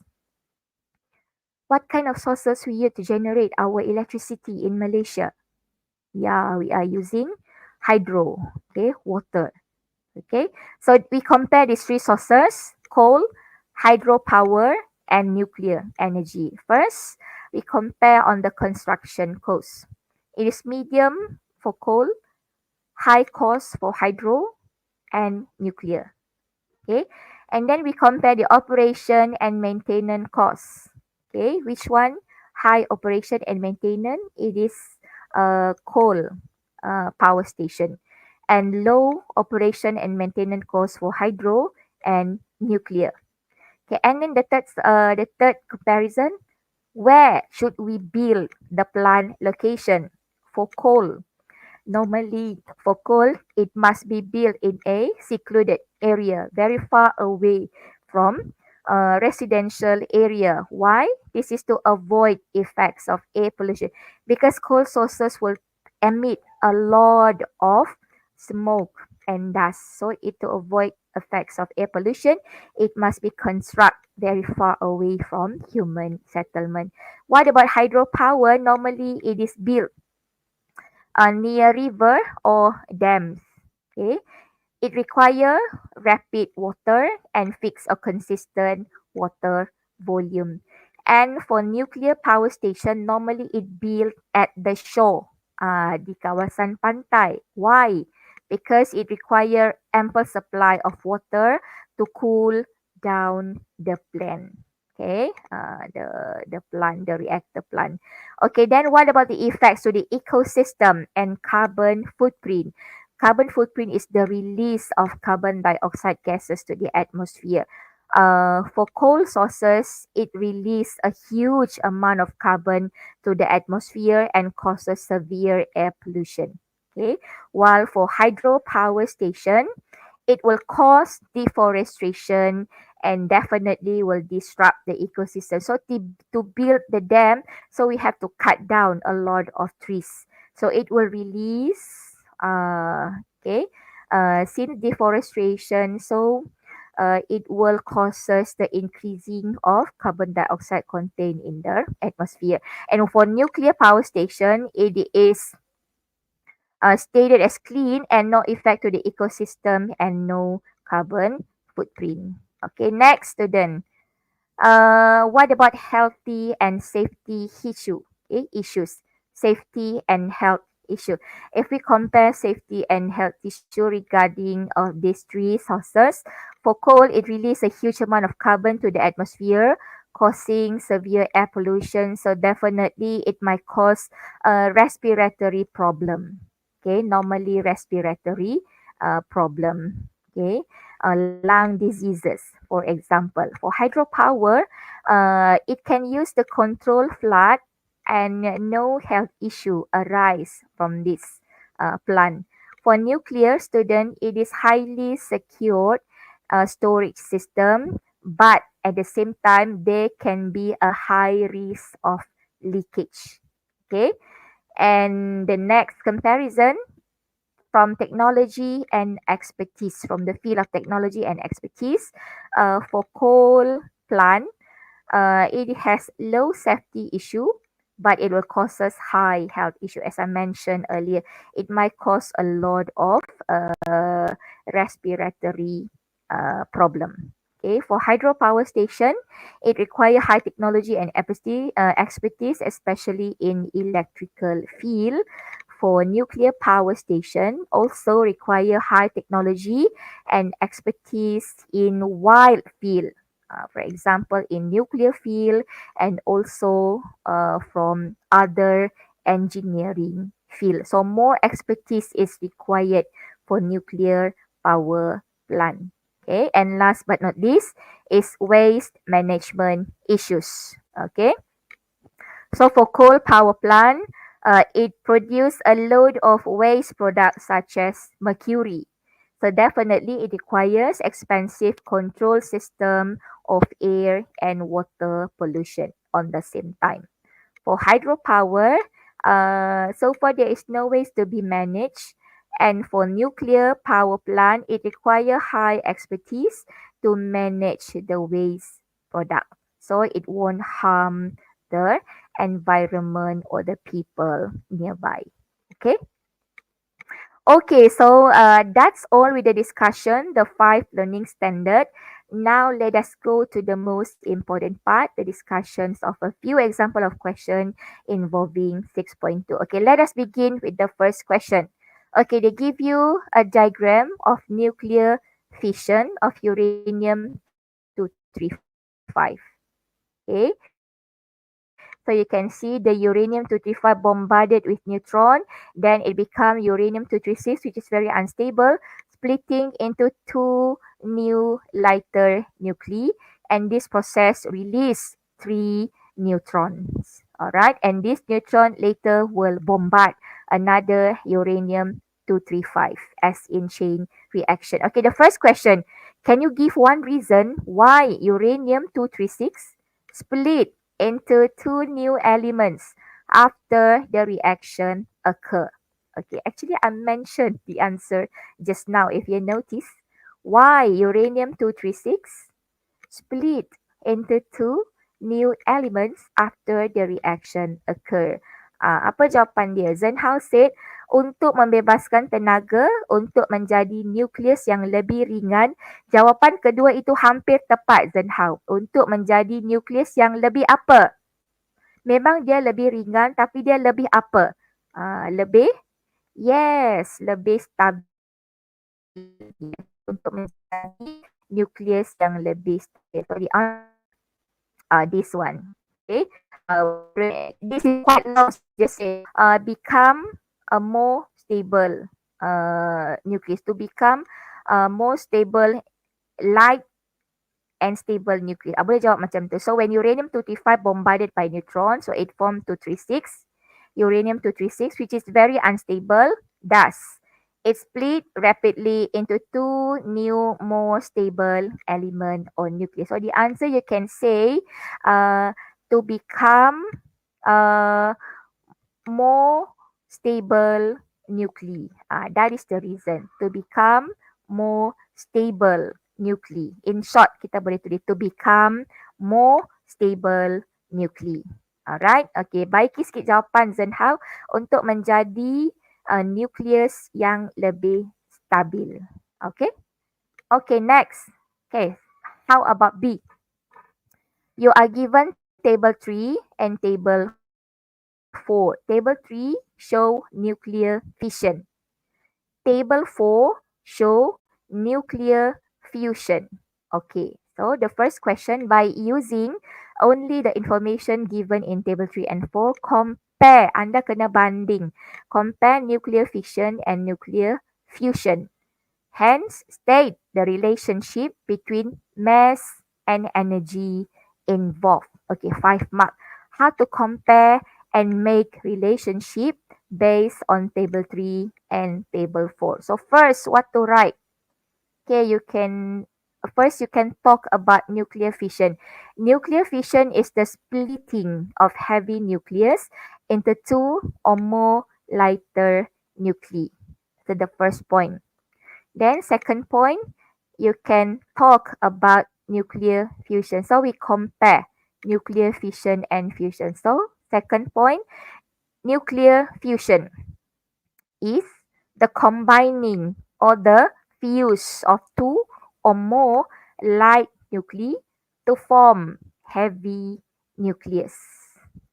S3: What kind of sources we use to generate our electricity in Malaysia? Yeah, we are using hydro, okay, water, Okay, so we compare these three sources: coal, hydropower, and nuclear energy. First, we compare on the construction cost. It is medium for coal, high cost for hydro, and nuclear. Okay, and then we compare the operation and maintenance costs. Okay, which one? High operation and maintenance. It is coal power station, and low operation and maintenance costs for hydro and nuclear. Okay, and then the third comparison: where should we build the plant location? For coal, normally for coal, it must be built in a secluded area, very far away from residential area. Why? This is to avoid effects of air pollution, because coal sources will emit a lot of smoke and dust. So it to avoid effects of air pollution, it must be constructed very far away from human settlement. What about hydropower? Normally it is built near river or dams. Okay, it require rapid water and fixed or consistent water volume. And for nuclear power station, normally it built at the shore, di kawasan pantai. Why? Because it require ample supply of water to cool down the plant. Okay, the plant, the reactor plant. Okay, then what about the effects to the ecosystem and carbon footprint? Carbon footprint is the release of carbon dioxide gases to the atmosphere. For coal sources, it releases a huge amount of carbon to the atmosphere and causes severe air pollution. Okay, while for hydropower station, it will cause deforestation and definitely will disrupt the ecosystem. So to build the dam, so we have to cut down a lot of trees. So it will release, okay, since deforestation, so it will causes the increasing of carbon dioxide contained in the atmosphere. And for nuclear power station, it is stated as clean and no effect to the ecosystem and no carbon footprint. Okay, next student. What about healthy and safety issues? Safety and health issue. If we compare safety and health issue regarding of these three sources, for coal, it releases a huge amount of carbon to the atmosphere, causing severe air pollution. So definitely, it might cause a respiratory problem. Okay, normally respiratory problem. Okay, lung diseases, for example. For hydropower, it can use the control flood and no health issue arise from this plant. For nuclear student, it is highly secured storage system, but at the same time, there can be a high risk of leakage. Okay, and the next comparison from technology and expertise, from the field of technology and expertise. For coal plant, it has low safety issue, but it will cause us high health issue. As I mentioned earlier, it might cause a lot of respiratory problem. Okay, for hydropower station, it require high technology and expertise, especially in electrical field. For nuclear power station, also require high technology and expertise in wide field. For example, in nuclear field and also from other engineering field. So more expertise is required for nuclear power plant. Okay, and last but not least is waste management issues. Okay, so for coal power plant, it produce a load of waste products such as mercury. So definitely it requires expensive control system of air and water pollution on the same time. For hydropower, so far there is no ways to be managed. And for nuclear power plant, it requires high expertise to manage the waste product. So it won't harm the environment or the people nearby. Okay. Okay, so that's all with the discussion, the 5 learning standard. Now let us go to the most important part, the discussions of a few example of question involving 6.2. Okay, let us begin with the first question. Okay, they give you a diagram of nuclear fission of uranium-235. Okay, so you can see the uranium-235 bombarded with neutron, then it becomes uranium-236, which is very unstable, splitting into two new lighter nuclei, and this process release three neutrons. All right, and this neutron later will bombard another uranium-235 as in chain reaction. Okay, the first question, can you give one reason why uranium-236 split into two new elements after the reaction occur? Okay, actually I mentioned the answer just now. If you notice, why uranium-236 split into two new elements after the reaction occur? Apa jawapan dia? Zenhao said, untuk membebaskan tenaga untuk menjadi nukleus yang lebih ringan. Jawapan kedua itu hampir tepat, Zenhao. Untuk menjadi nukleus yang lebih apa? Memang dia lebih ringan tapi dia lebih apa? Lebih? Yes, lebih stabil. Untuk menjadi nukleus yang lebih stabil. So the this one. Okay. This is quite long. Just say become a more stable nucleus. To become more stable, light and stable nucleus. Boleh jawab macam tu. So when uranium-235 bombarded by neutron, so it formed 236. Uranium-236, which is very unstable, thus it split rapidly into two new, more stable element or nucleus. So the answer you can say, to become more stable nuclei. That is the reason. To become more stable nuclei. In short, kita boleh tulis to become more stable nuclei. Alright, okay. Baiki sikit jawapan Zenhao untuk menjadi nukleus yang lebih stabil. Okay. Okay, next. Okay, how about B? You are given table 3 and table 4. Table 3 show nuclear fission. Table 4 show nuclear fusion. Okay, so the first question, by using only the information given in table 3 and 4, compare, anda kena banding, compare nuclear fission and nuclear fusion. Hence, state the relationship between mass and energy involved. Okay, 5 mark. How to compare and make relationship based on table 3 and table 4. So first, what to write? Okay, you can talk about nuclear fission. Nuclear fission is the splitting of heavy nucleus into two or more lighter nuclei. So the first point. Then second point, you can talk about nuclear fusion. So we compare nuclear fission and fusion. So second point, nuclear fusion is the combining or the fuse of two or more light nuclei to form heavy nucleus.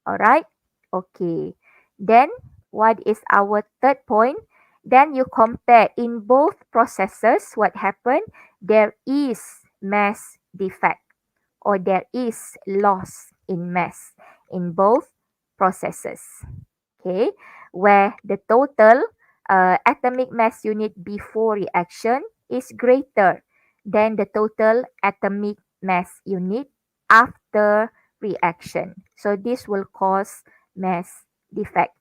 S3: Alright? Okay. Then what is our third point? Then you compare in both processes what happened. There is mass defect or there is loss in mass in both processes. Okay, where the total atomic mass unit before reaction is greater than the total atomic mass unit after reaction. So this will cause mass defect.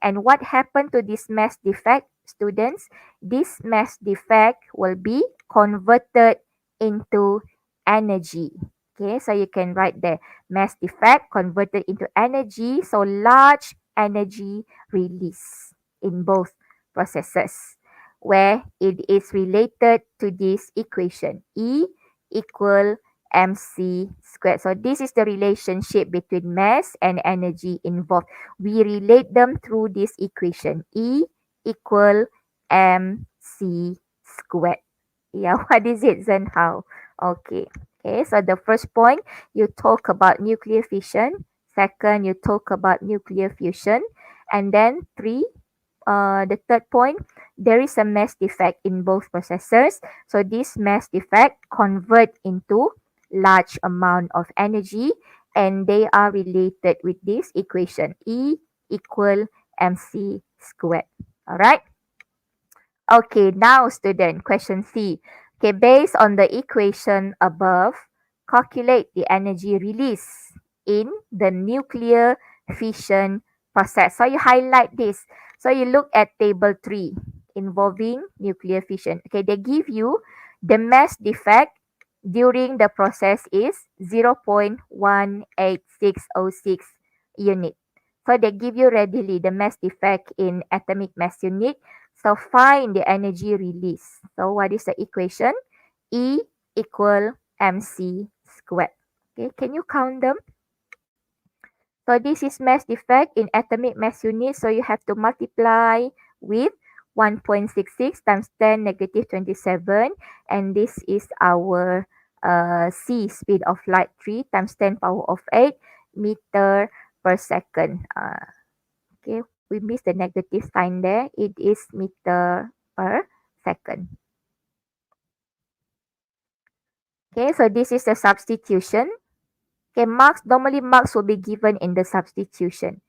S3: And what happened to this mass defect, students? This mass defect will be converted into energy. Okay, so you can write there, mass defect converted into energy. So large energy release in both processes, where it is related to this equation, E equal mc squared. So this is the relationship between mass and energy involved. We relate them through this equation, E equal mc squared. Yeah, what is it, Zen? How? Okay. Okay, so the first point, you talk about nuclear fission. Second, you talk about nuclear fusion. And then the third point, there is a mass defect in both processors. So this mass defect convert into large amount of energy, and they are related with this equation, E equal mc squared. All right. Okay, now student, question C. Okay, based on the equation above, calculate the energy release in the nuclear fission process. So you highlight this. So you look at table 3 involving nuclear fission. Okay, they give you the mass defect during the process is 0.18606 unit. So they give you readily the mass defect in atomic mass unit. So find the energy release. So what is the equation? E equal mc squared. Okay, can you count them? So this is mass defect in atomic mass unit. So you have to multiply with 1.66 times 10 negative 27. And this is our c, speed of light, 3 times 10 power of 8 meter per second. Okay, we missed the negative sign there. It is meter per second. Okay, so this is the substitution. Okay, normally marks will be given in the substitution.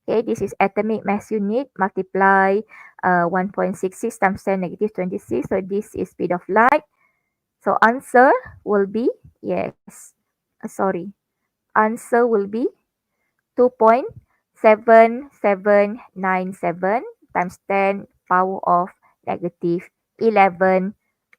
S3: Okay, this is atomic mass unit, multiply 1.66 times 10 negative 26. So this is speed of light. So answer will be, answer will be 2.7797 times 10 power of negative 11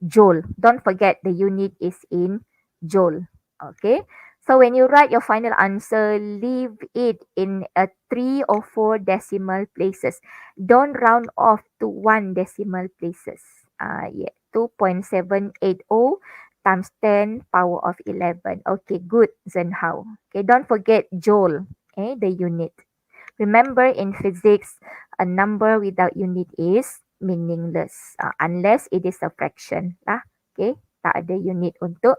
S3: joule. Don't forget the unit is in joule. Okay. So when you write your final answer, leave it in a 3 or 4 decimal places. Don't round off to 1 decimal places. 2.780 times 10 power of 11. Okay, good, Zenhao. Okay, don't forget joule, the unit. Remember, in physics, a number without unit is meaningless unless it is a fraction. Okay, tak ada unit untuk.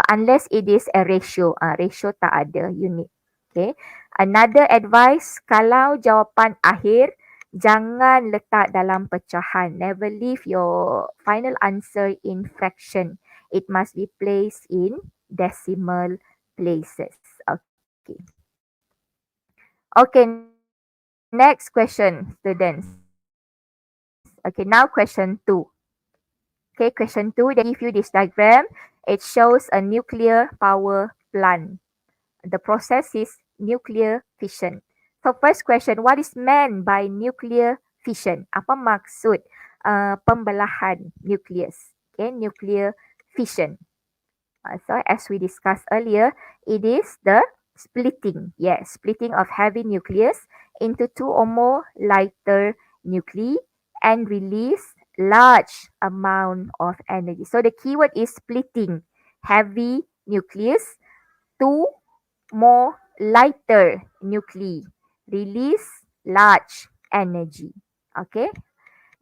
S3: Unless it is a ratio. Ratio tak ada unit. Okay. Another advice, kalau jawapan akhir, jangan letak dalam pecahan. Never leave your final answer in fraction. It must be placed in decimal places. Okay. Okay, next question, students. Okay, now question 2. Okay, question 2, they give you this diagram. It shows a nuclear power plant. The process is nuclear fission. So first question, what is meant by nuclear fission? Apa maksud pembelahan nukleus? Okay, nuclear fission. So as we discussed earlier, it is the splitting. Yes, splitting of heavy nucleus into 2 or more lighter nuclei and release large amount of energy. So the keyword is splitting heavy nucleus to more lighter nuclei, release large energy. Okay.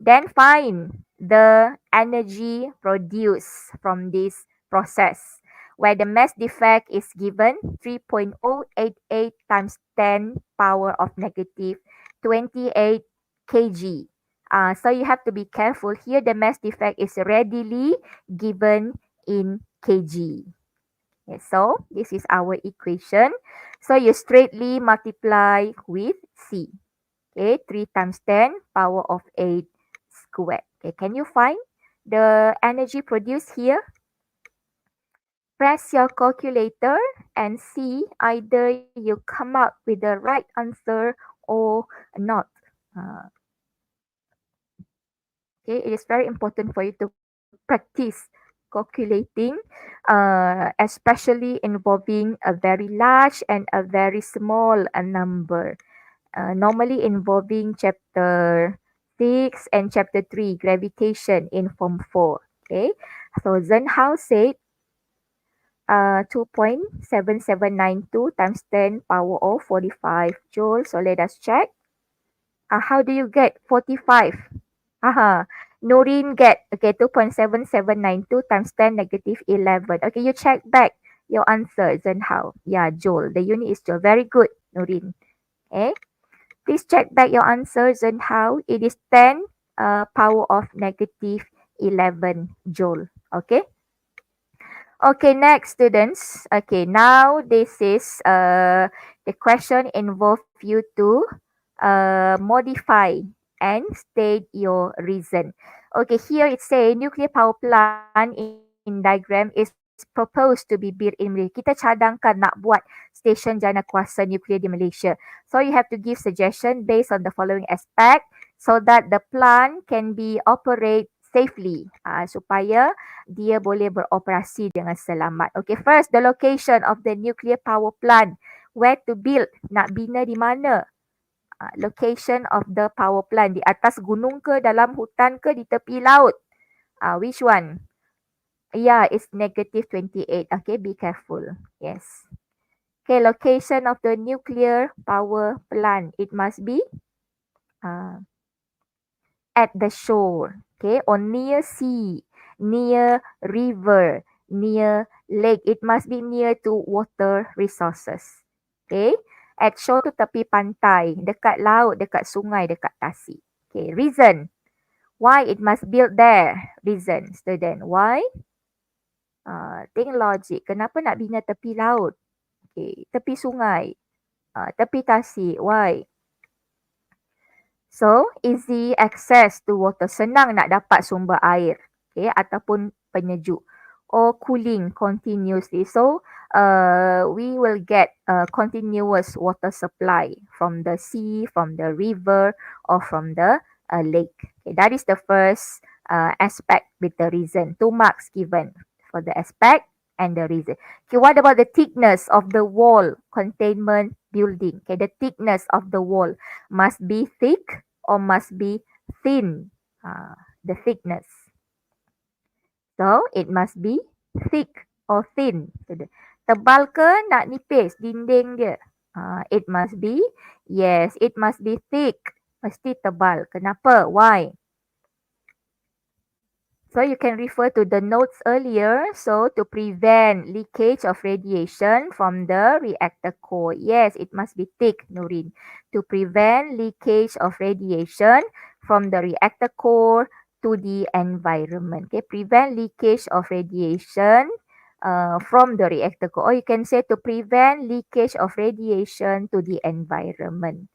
S3: Then find the energy produced from this process, where the mass defect is given 3.088 times 10 power of negative 28 kg. So you have to be careful here. The mass defect is readily given in kg. Okay, so this is our equation. So you straightly multiply with C. Okay, 3 times 10 power of 8 squared. Okay, can you find the energy produced here? Press your calculator and see either you come up with the right answer or not. Okay, it is very important for you to practice calculating, especially involving a very large and a very small number. Normally involving chapter 6 and chapter 3, gravitation in form 4. Okay, so Zenhao said 2.7792 times 10 power of 45 joule. So let us check. How do you get 45? Nurin get, okay, 2.7792 times 10 negative 11. Okay, you check back your answer, Zenhao. Yeah, Joel. The unit is Joel. Very good, Nurin. Okay. Please check back your answer, Zenhao. It is 10 power of negative 11 joule. Okay. Okay, next students. Okay, now this is the question involve you to modify and state your reason. Okay, here it say nuclear power plant in diagram is proposed to be built in Malaysia. Kita cadangkan nak buat stesen jana kuasa nuklear di Malaysia. So you have to give suggestion based on the following aspect so that the plant can be operate safely supaya dia boleh beroperasi dengan selamat. Okay, first the location of the nuclear power plant. Where to build? Nak bina di mana? Location of the power plant. Di atas gunung ke, dalam hutan ke, di tepi laut? Which one? Yeah, it's negative 28. Okay, be careful. Yes. Okay, location of the nuclear power plant. It must be at the shore. Okay, or near sea, near river, near lake. It must be near to water resources. Okay, at shore tu tepi pantai, dekat laut, dekat sungai, dekat tasik. Okay, reason. Why it must build there? Reason, student. Why? Think logic. Kenapa nak bina tepi laut? Okay, tepi sungai, tepi tasik. Why? So, easy access to water. Senang nak dapat sumber air. Okay, ataupun penyejuk. Or cooling continuously. So, we will get continuous water supply from the sea, from the river, or from the lake. Okay, that is the first aspect with the reason. 2 marks given for the aspect and the reason. Okay, what about the thickness of the wall containment building? Okay, the thickness of the wall must be thick or must be thin. The thickness. So, it must be thick or thin. Tebal ke nak nipis dinding dia? It must be, yes, it must be thick. Mesti tebal. Kenapa? Why? So you can refer to the notes earlier. So to prevent leakage of radiation from the reactor core. Yes, it must be thick, Nurin. To prevent leakage of radiation from the reactor core to the environment. Okay, prevent leakage of radiation from the reactor core. Or you can say to prevent leakage of radiation to the environment.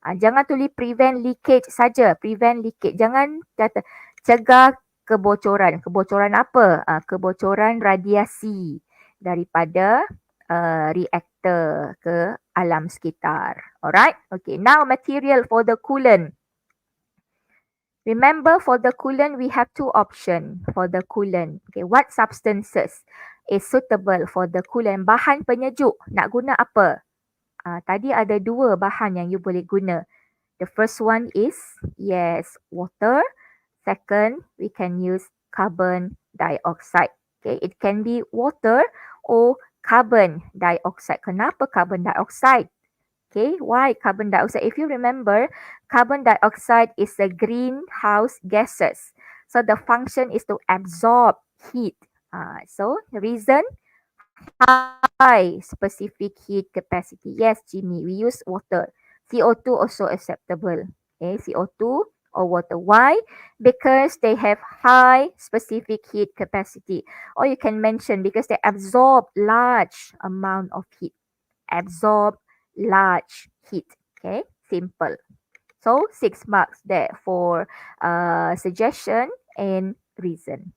S3: Jangan tulis prevent leakage saja. Prevent leakage. Jangan kata cegah kebocoran. Kebocoran apa? Kebocoran radiasi daripada reaktor ke alam sekitar. Alright? Okay. Now material for the coolant. Remember for the coolant we have 2 options for the coolant. Okay. What substances is suitable for the coolant? Bahan penyejuk. Nak guna apa? Tadi ada 2 bahan yang you boleh guna. The first one is, yes, water. Second, we can use carbon dioxide. Okay, it can be water or carbon dioxide. Kenapa carbon dioxide? Okay, why carbon dioxide? If you remember, carbon dioxide is a greenhouse gases. So the function is to absorb heat. So the reason, high specific heat capacity. Yes, Jimmy, we use water. CO2 also acceptable. Okay, CO2 or water. Why? Because they have high specific heat capacity. Or you can mention because they absorb large amount of heat. Absorb large heat. Okay, simple. So 6 marks there for suggestion and reason.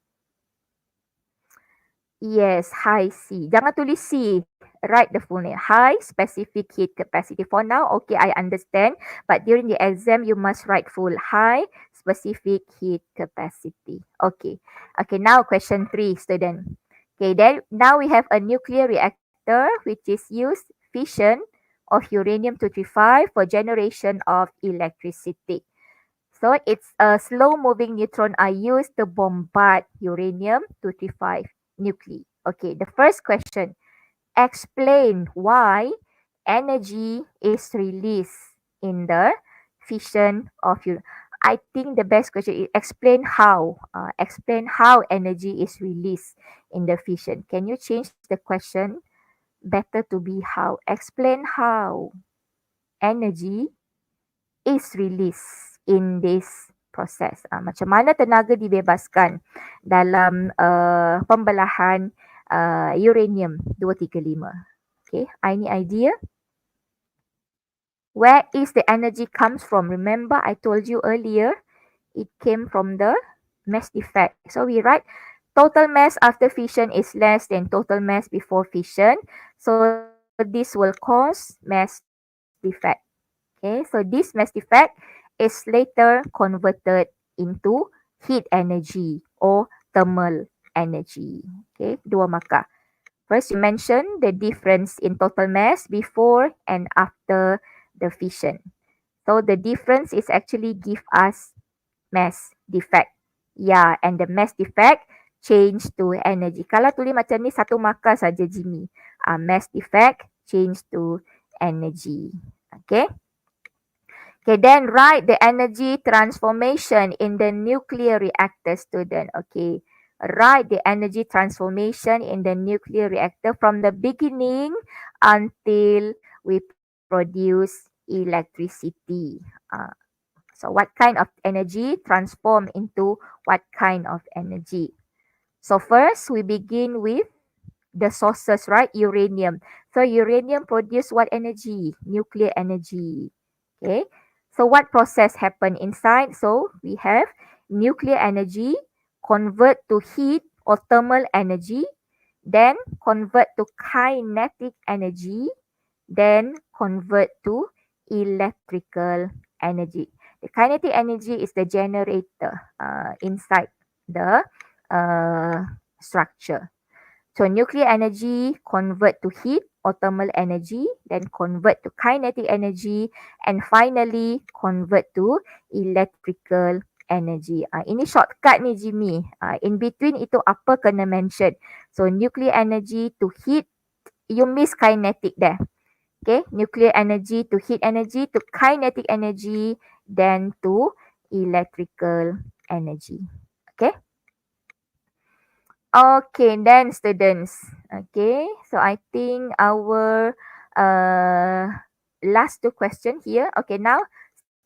S3: Yes, high C. Jangan tulis C. Write the full name. High specific heat capacity. For now, okay, I understand. But during the exam, you must write full. High specific heat capacity. Okay. Okay, now question 3, student. Okay, then now we have a nuclear reactor which is used fission of uranium-235 for generation of electricity. So it's a slow-moving neutron are used to bombard uranium-235 nuclei. Okay, the first question. Explain why energy is released in the fission of uranium. I think the best question is explain how. Explain how energy is released in the fission. Can you change the question better to be how? Explain how energy is released in this process. Macam mana tenaga dibebaskan dalam pembelahan uranium 235. Okay, any idea? Where is the energy comes from? Remember I told you earlier, it came from the mass defect. So we write total mass after fission is less than total mass before fission. So this will cause mass defect. Okay, so this mass defect is later converted into heat energy or thermal energy. Okay, dua markah. First, you mention the difference in total mass before and after the fission. So the difference is actually give us mass defect. Yeah, and the mass defect change to energy. Kalau tulis macam ni satu markah saja Jimmy. Mass defect change to energy. Okay. Okay, then write the energy transformation in the nuclear reactor, student. Okay, write the energy transformation in the nuclear reactor from the beginning until we produce electricity. So what kind of energy transform into what kind of energy? So first we begin with the sources, right? Uranium. So uranium produce what energy? Nuclear energy. Okay. So what process happen inside? So we have nuclear energy convert to heat or thermal energy, then convert to kinetic energy, then convert to electrical energy. The kinetic energy is the generator inside the structure. So nuclear energy convert to heat or thermal energy, then convert to kinetic energy, and finally convert to electrical energy. Ini shortcut ni Jimmy. In between itu apa kena mention. So nuclear energy to heat, you miss kinetic there. Okay, nuclear energy to heat energy to kinetic energy, then to electrical energy. Okay. Okay, then students. Okay, so I think our last two question here. Okay, now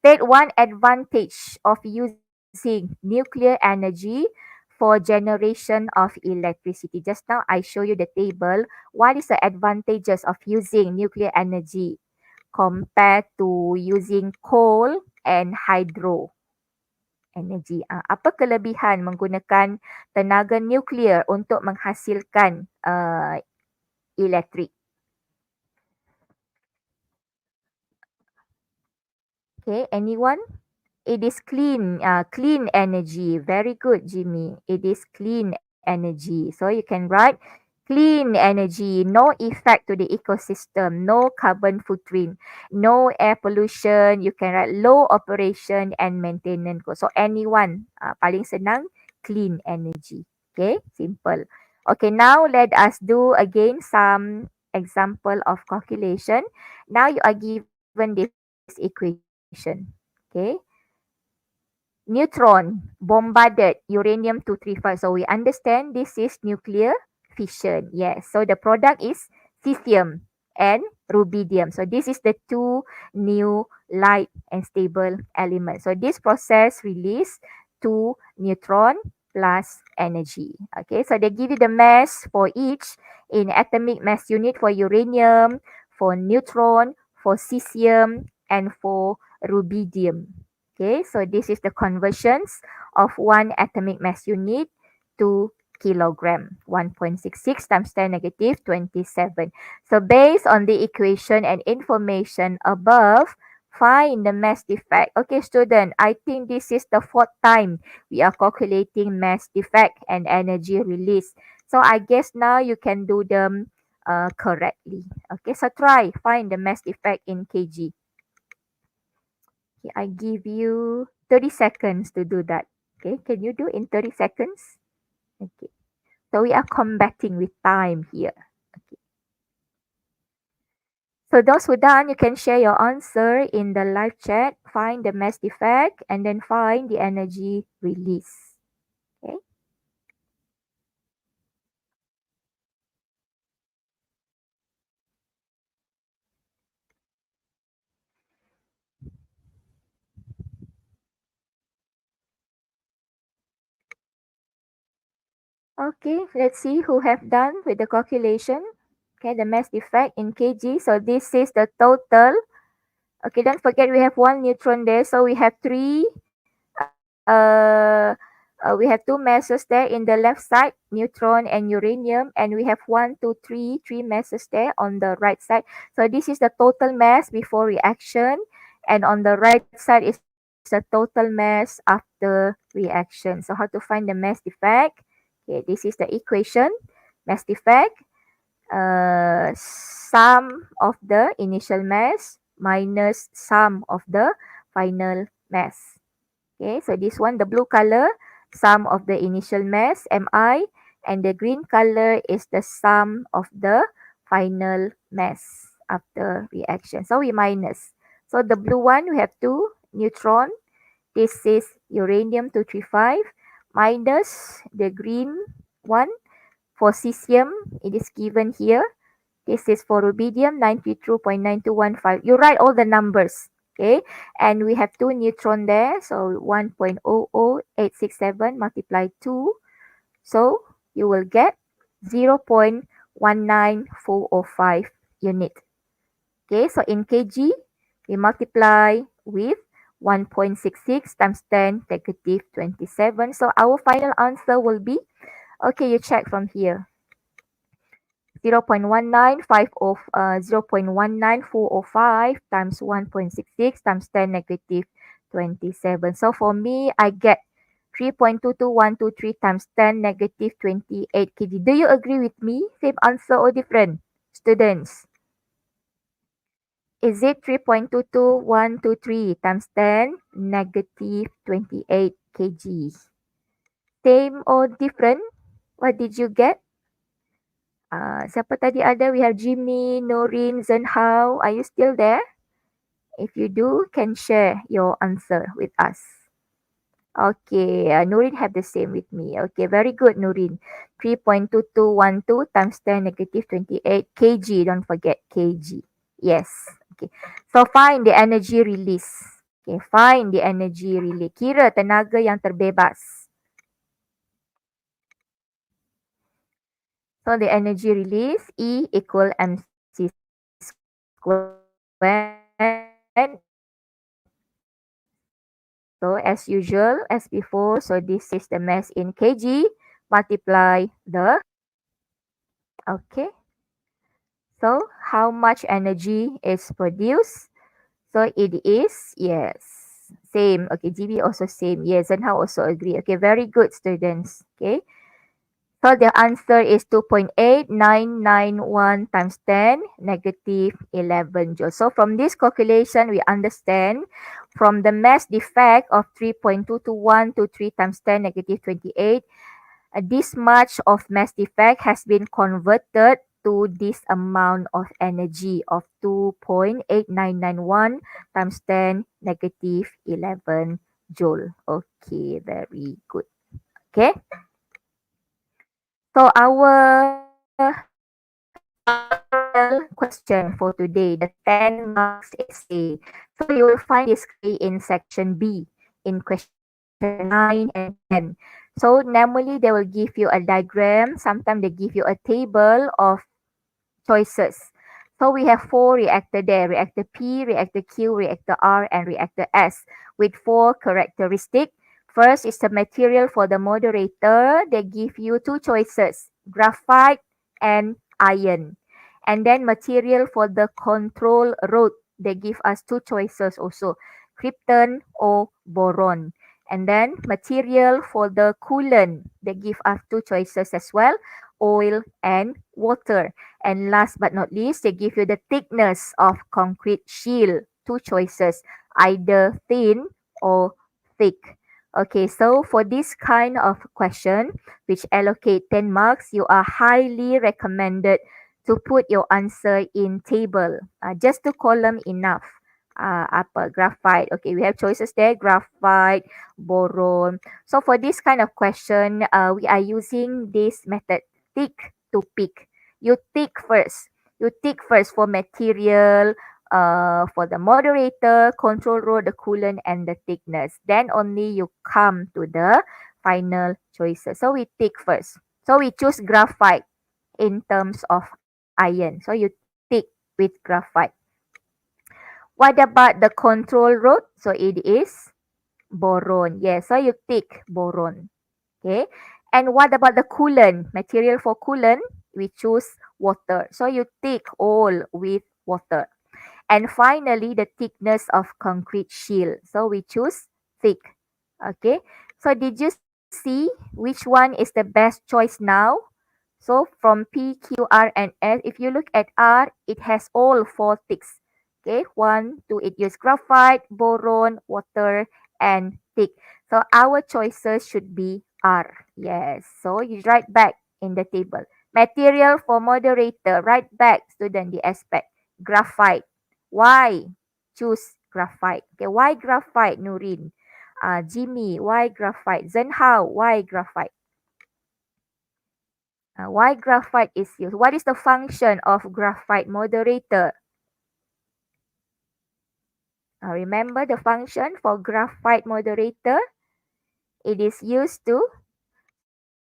S3: state one advantage of using nuclear energy for generation of electricity. Just now I show you the table. What is the advantages of using nuclear energy compared to using coal and hydro energy? Apa kelebihan menggunakan tenaga nuklear untuk menghasilkan elektrik? Okay, anyone? It is clean, clean energy. Very good, Jimmy. It is clean energy. So you can write clean energy, no effect to the ecosystem, no carbon footprint, no air pollution. You can write low operation and maintenance cost. So anyone, paling senang, clean energy. Okay, simple. Okay, now let us do again some example of calculation. Now you are given this equation. Okay, neutron bombarded uranium-235. So we understand this is nuclear fission. Yes. So the product is cesium and rubidium. So this is the two new light and stable elements. So this process release two neutron plus energy. Okay. So they give you the mass for each in atomic mass unit for uranium, for neutron, for cesium, and for rubidium. Okay, so this is the conversions of one atomic mass unit to kilogram. 1.66 times 10 negative 27. So based on the equation and information above, find the mass defect. Okay, student, I think this is the fourth time we are calculating mass defect and energy release. So I guess now you can do them correctly. Okay, so try find the mass defect in kg. Okay, I give you 30 seconds to do that. Okay, can you do in 30 seconds? Okay, so we are combating with time here. Okay. So those who done, you can share your answer in the live chat, find the mass defect, and then find the energy release. Okay. Okay, let's see who have done with the calculation. Okay, the mass defect in kg. So this is the total. Okay, don't forget we have one neutron there. So we have uh, we have two masses there in the left side, neutron and uranium, and we have three masses there on the right side. So this is the total mass before reaction, and on the right side is the total mass after reaction. So how to find the mass defect? Okay, this is the equation. Mass defect, sum of the initial mass minus sum of the final mass. Okay, so this one, the blue color, sum of the initial mass, Mi, and the green color is the sum of the final mass after reaction. So we minus. So the blue one, we have two neutron. This is uranium-235 minus the green one for cesium. It is given here. This is for rubidium 92.9215. You write all the numbers. Okay, and we have two neutron there, so 1.00867 multiply 2, so you will get 0.19405 unit. Okay, so in kg, we multiply with 1.66 times 10 negative 27. So our final answer will be, okay, you check from here. 0.19405 times 1.66 times 10 negative 27. So for me, I get 3.22123 times 10 negative 28 kg. Do you agree with me? Same answer or different? Students, is it 3.22123 times 10 negative 28 kg? Same or different? What did you get? Siapa tadi ada? We have Jimmy, Norin, Zenhao. Are you still there? If you do, can share your answer with us. Okay, Nurin have the same with me. Okay, very good, Nurin. 3.2212 times 10 negative 28 kg. Don't forget kg. Yes. Okay. So find the energy release. Okay, find the energy release. Kira tenaga yang terbebas. So the energy release E equal mc squared. So as usual, as before, so this is the mass in kg multiply the, okay. So how much energy is produced? So it is, yes, same. Okay, GB also same. Yes, and how also agree. Okay, very good, students. Okay. So the answer is 2.8991 times 10 negative 11 joules. So from this calculation, we understand from the mass defect of 3.22123 times 10 negative 28, this much of mass defect has been converted to this amount of energy of 2.8991 times 10 negative 11 joule. Okay, very good. Okay. So our question for today, the 10 marks essay. So you will find this in section B in question 9 and 10. So normally they will give you a diagram. Sometimes they give you a table of choices. So we have 4 reactor there, reactor P, reactor Q, reactor R, and reactor S with 4 characteristics. First is the material for the moderator. They give you 2 choices, graphite and iron. And then material for the control rod. They give us 2 choices also, krypton or boron. And then material for the coolant. They give us 2 choices as well, oil and water. And last but not least, they give you the thickness of concrete shield. 2 choices, either thin or thick. Okay, so for this kind of question, which allocate 10 marks, you are highly recommended to put your answer in table. Just 2 column enough. Graphite. Okay, we have choices there. Graphite, boron. So for this kind of question, we are using this method, tick to pick. You tick first. You tick first for material, for the moderator, control rod, the coolant, and the thickness. Then only you come to the final choices. So we tick first. So we choose graphite in terms of iron. So you tick with graphite. What about the control rod? So it is boron. Yes, so you tick boron. Okay. And what about the coolant? Material for coolant, we choose water. So you tick all with water. And finally, the thickness of concrete shield. So we choose thick. Okay. So did you see which one is the best choice now? So from P, Q, R, and S, if you look at R, it has all 4 ticks. Okay, 1, 2, it uses graphite, boron, water, and tick. So our choices should be R. Yes. So you write back in the table. Material for moderator. Write back, student, the aspect. Graphite. Why? Choose graphite. Okay, why graphite, Nurin? Jimmy, why graphite? Zenhao, why graphite? Why graphite is used? What is the function of graphite moderator? Remember the function for graphite moderator? It is used to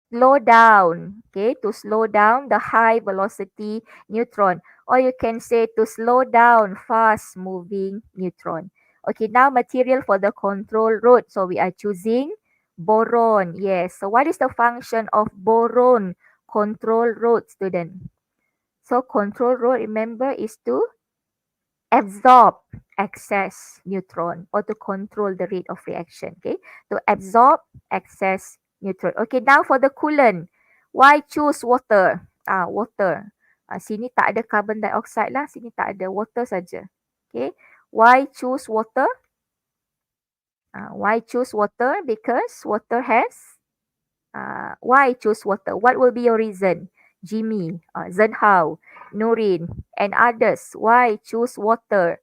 S3: slow down, okay, to slow down the high velocity neutron, or you can say to slow down fast moving neutron. Okay, now material for the control rod. So we are choosing boron. Yes. So what is the function of boron control rod, student? So control rod, remember, is to absorb excess neutron or to control the rate of reaction. Okay, to absorb excess neutron. Okay, now for the coolant, why choose water? Water. Sini tak ada carbon dioxide lah, sini tak ada, water saja. Okay, why choose water? Why choose water? Because water has. Why choose water? What will be your reason? Jimmy, Zenhao, Nurin, and others. Why choose water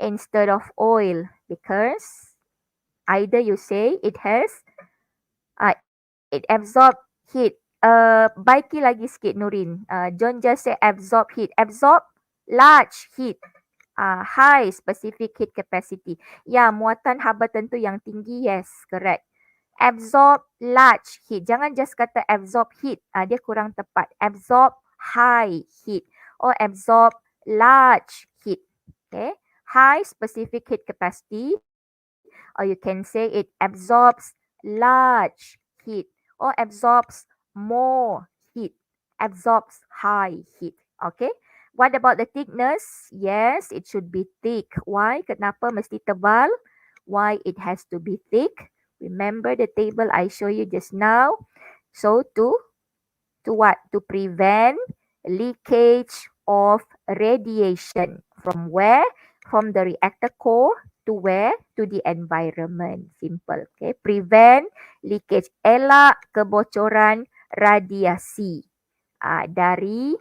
S3: instead of oil? Because either you say it has, it absorb heat. Baiki lagi sikit, Nurin. Don't just say absorb heat. Absorb large heat. High specific heat capacity. Ya, muatan haba tentu yang tinggi. Yes, correct. Absorb large heat. Jangan just kata absorb heat. Dia kurang tepat. Absorb high heat or absorb large heat. Okay. High specific heat capacity, or you can say it absorbs large heat or absorbs more heat. Absorbs high heat. Okay. What about the thickness? Yes, it should be thick. Why? Kenapa mesti tebal? Why it has to be thick? Remember the table I show you just now. So to what? To prevent leakage of radiation. From where? From the reactor core to where? To the environment. Simple. Okay. Prevent leakage. Elak kebocoran radiasi dari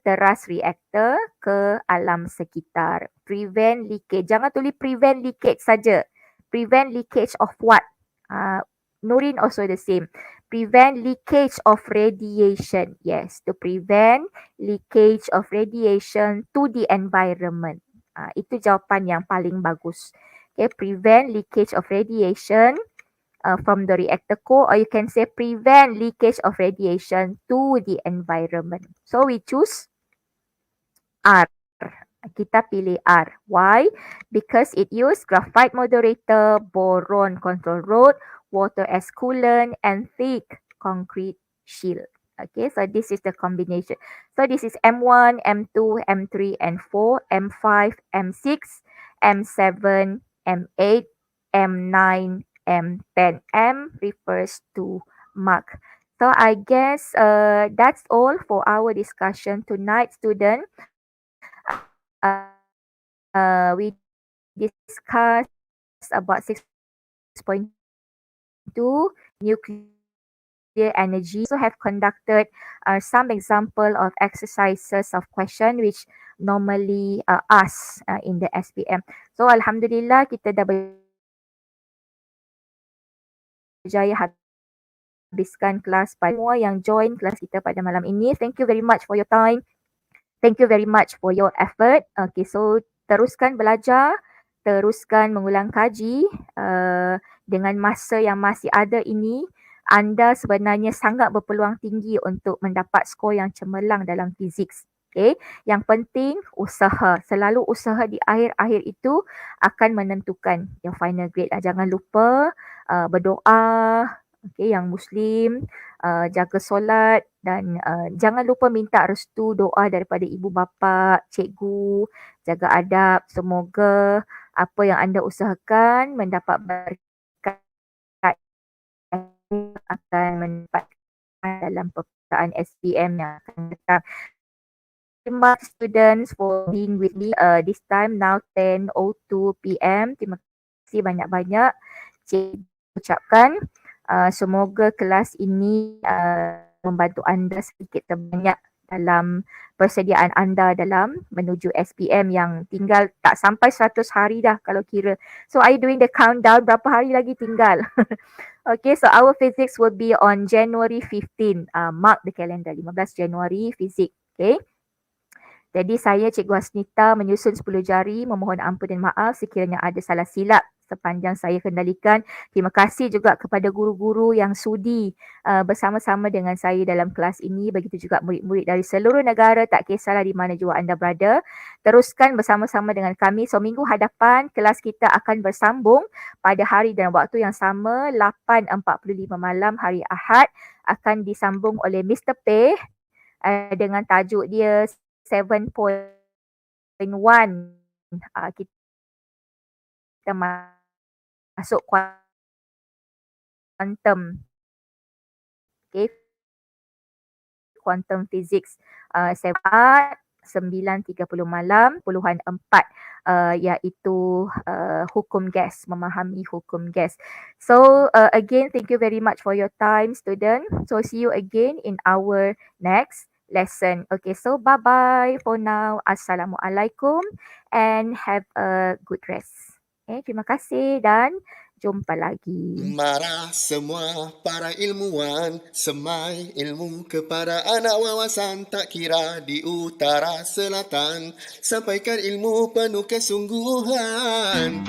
S3: teras reaktor ke alam sekitar. Prevent leakage. Jangan tulis prevent leakage saja. Prevent leakage of what? Nurin also the same. Prevent leakage of radiation. Yes, to prevent leakage of radiation to the environment. Itu jawapan yang paling bagus. Okay, prevent leakage of radiation from the reactor core, or you can say prevent leakage of radiation to the environment. So we choose R. Kita pilih R. Why? Because it use graphite moderator, boron control rod, water as coolant, and thick concrete shield. Okay, so this is the combination. So this is M1, M2, M3, and 4, M5, M6, M7, M8, M9, M10. M refers to mark. So I guess that's all for our discussion tonight, student. We discussed about 6.2 nuclear energy. So have conducted some example of exercises of question which normally asked in the SPM. So Alhamdulillah kita dah berjaya habiskan kelas pada semua yang join kelas kita pada malam ini. Thank you very much for your time. Thank you very much for your effort. Okay, so teruskan belajar, teruskan mengulang kaji. Dengan masa yang masih ada ini, anda sebenarnya sangat berpeluang tinggi untuk mendapat skor yang cemerlang dalam fizik. Okay. Yang penting usaha. Selalu usaha di akhir-akhir itu akan menentukan yang final grade. Jangan lupa berdoa. Okay, yang Muslim, jaga solat dan jangan lupa minta restu doa daripada ibu bapa, cikgu, jaga adab. Semoga apa yang anda usahakan mendapat berkat akan mendapatkan dalam perpustakaan SPM yang akan datang. Terima kasih students for being with me this time now 10:02 PM. Terima kasih banyak-banyak cikgu ucapkan. Semoga kelas ini membantu anda sedikit terbanyak dalam persediaan anda dalam menuju SPM yang tinggal tak sampai 100 hari dah kalau kira. So are you doing the countdown? Berapa hari lagi tinggal? Okay, so our physics will be on January 15. Mark the calendar, 15 Januari fizik. Okay. Jadi saya Cikgu Hasnitah menyusun 10 jari, memohon ampun dan maaf sekiranya ada salah silap sepanjang saya kendalikan. Terima kasih juga kepada guru-guru yang sudi bersama-sama dengan saya dalam kelas ini. Begitu juga murid-murid dari seluruh negara, tak kisahlah di mana jua anda berada. Teruskan bersama-sama dengan kami. So minggu hadapan kelas kita akan bersambung pada hari dan waktu yang sama, 8.45 malam hari Ahad. Akan disambung oleh Mr. P dengan tajuk dia 7.1. Kita masuk quantum. Okay. Quantum physics 9.30 malam, puluhan 4 iaitu hukum gas, memahami hukum gas. So again, thank you very much for your time student. So see you again in our next lesson. Okay, so bye-bye for now. Assalamualaikum and have a good rest. Okay, terima kasih dan jumpa lagi.
S1: Marah semua para ilmuwan, semai ilmu kepada anak wawasan, tak kira di utara selatan, sampaikan ilmu penuh kesungguhan.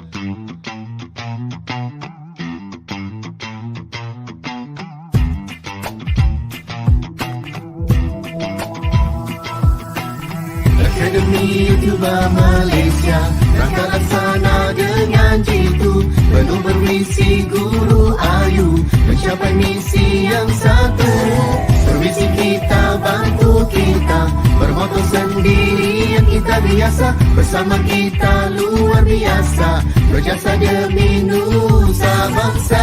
S1: Akademi Youtuber Malaysia, rakan-rakan dengan jitu, penuh bermisi guru AYU, mencapai misi yang satu. Permisi kita, bantu kita, bermoto sendiri yang kita biasa, bersama kita luar biasa, berjasa demi nusa bangsa.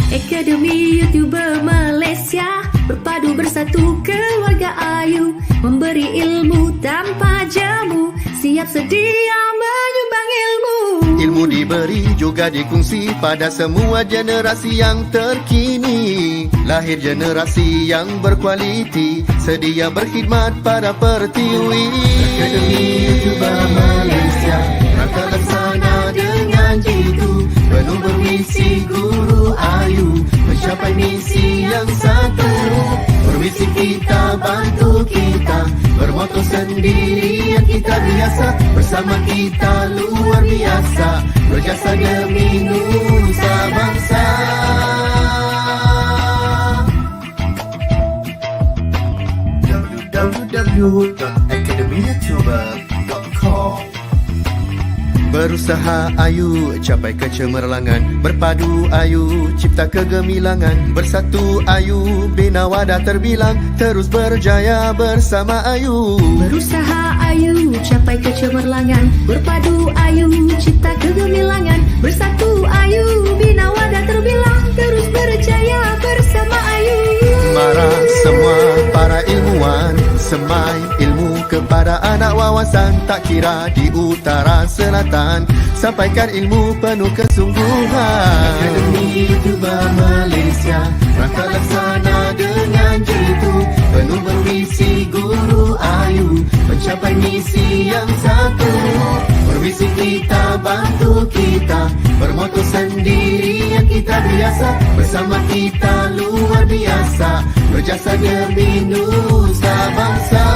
S4: Akademi Youtuber Malaysia, berpadu bersatu keluarga AYU, memberi ilmu tanpa jamu, siap sedia menyumbang ilmu.
S1: Ilmu diberi juga dikongsi pada semua generasi yang terkini. Lahir generasi yang berkualiti, sedia berkhidmat pada pertiwi. Akademi Youtuber Malaysia, rakan-rakan dengan jitu, penuh bermisi guru AYU, mencapai misi yang satu. Permisi kita, bantu kita, bermoto sendiri yang kita biasa, bersama kita luar biasa, berjasa demi nusa bangsa. www.academyyoutuber.com. Berusaha AYU, capai kecemerlangan, berpadu AYU, cipta kegemilangan, bersatu AYU, bina wadah terbilang, terus berjaya bersama AYU.
S4: Berusaha AYU, capai kecemerlangan, berpadu AYU, cipta kegemilangan, bersatu AYU, bina wadah terbilang, terus berjaya bersama AYU.
S1: Marah semua para ilmuwan, semai ilmu ke kepada anak wawasan, tak kira di utara selatan. Sampaikan ilmu penuh kesungguhan. Akademi Youtuber Malaysia, rangka laksana dengan jitu, penuh bervisi guru AYU, mencapai misi yang satu. Bervisi kita, bantu kita, bermoto sendiri yang kita biasa. Bersama kita luar biasa, berjasa demi nusa bangsa.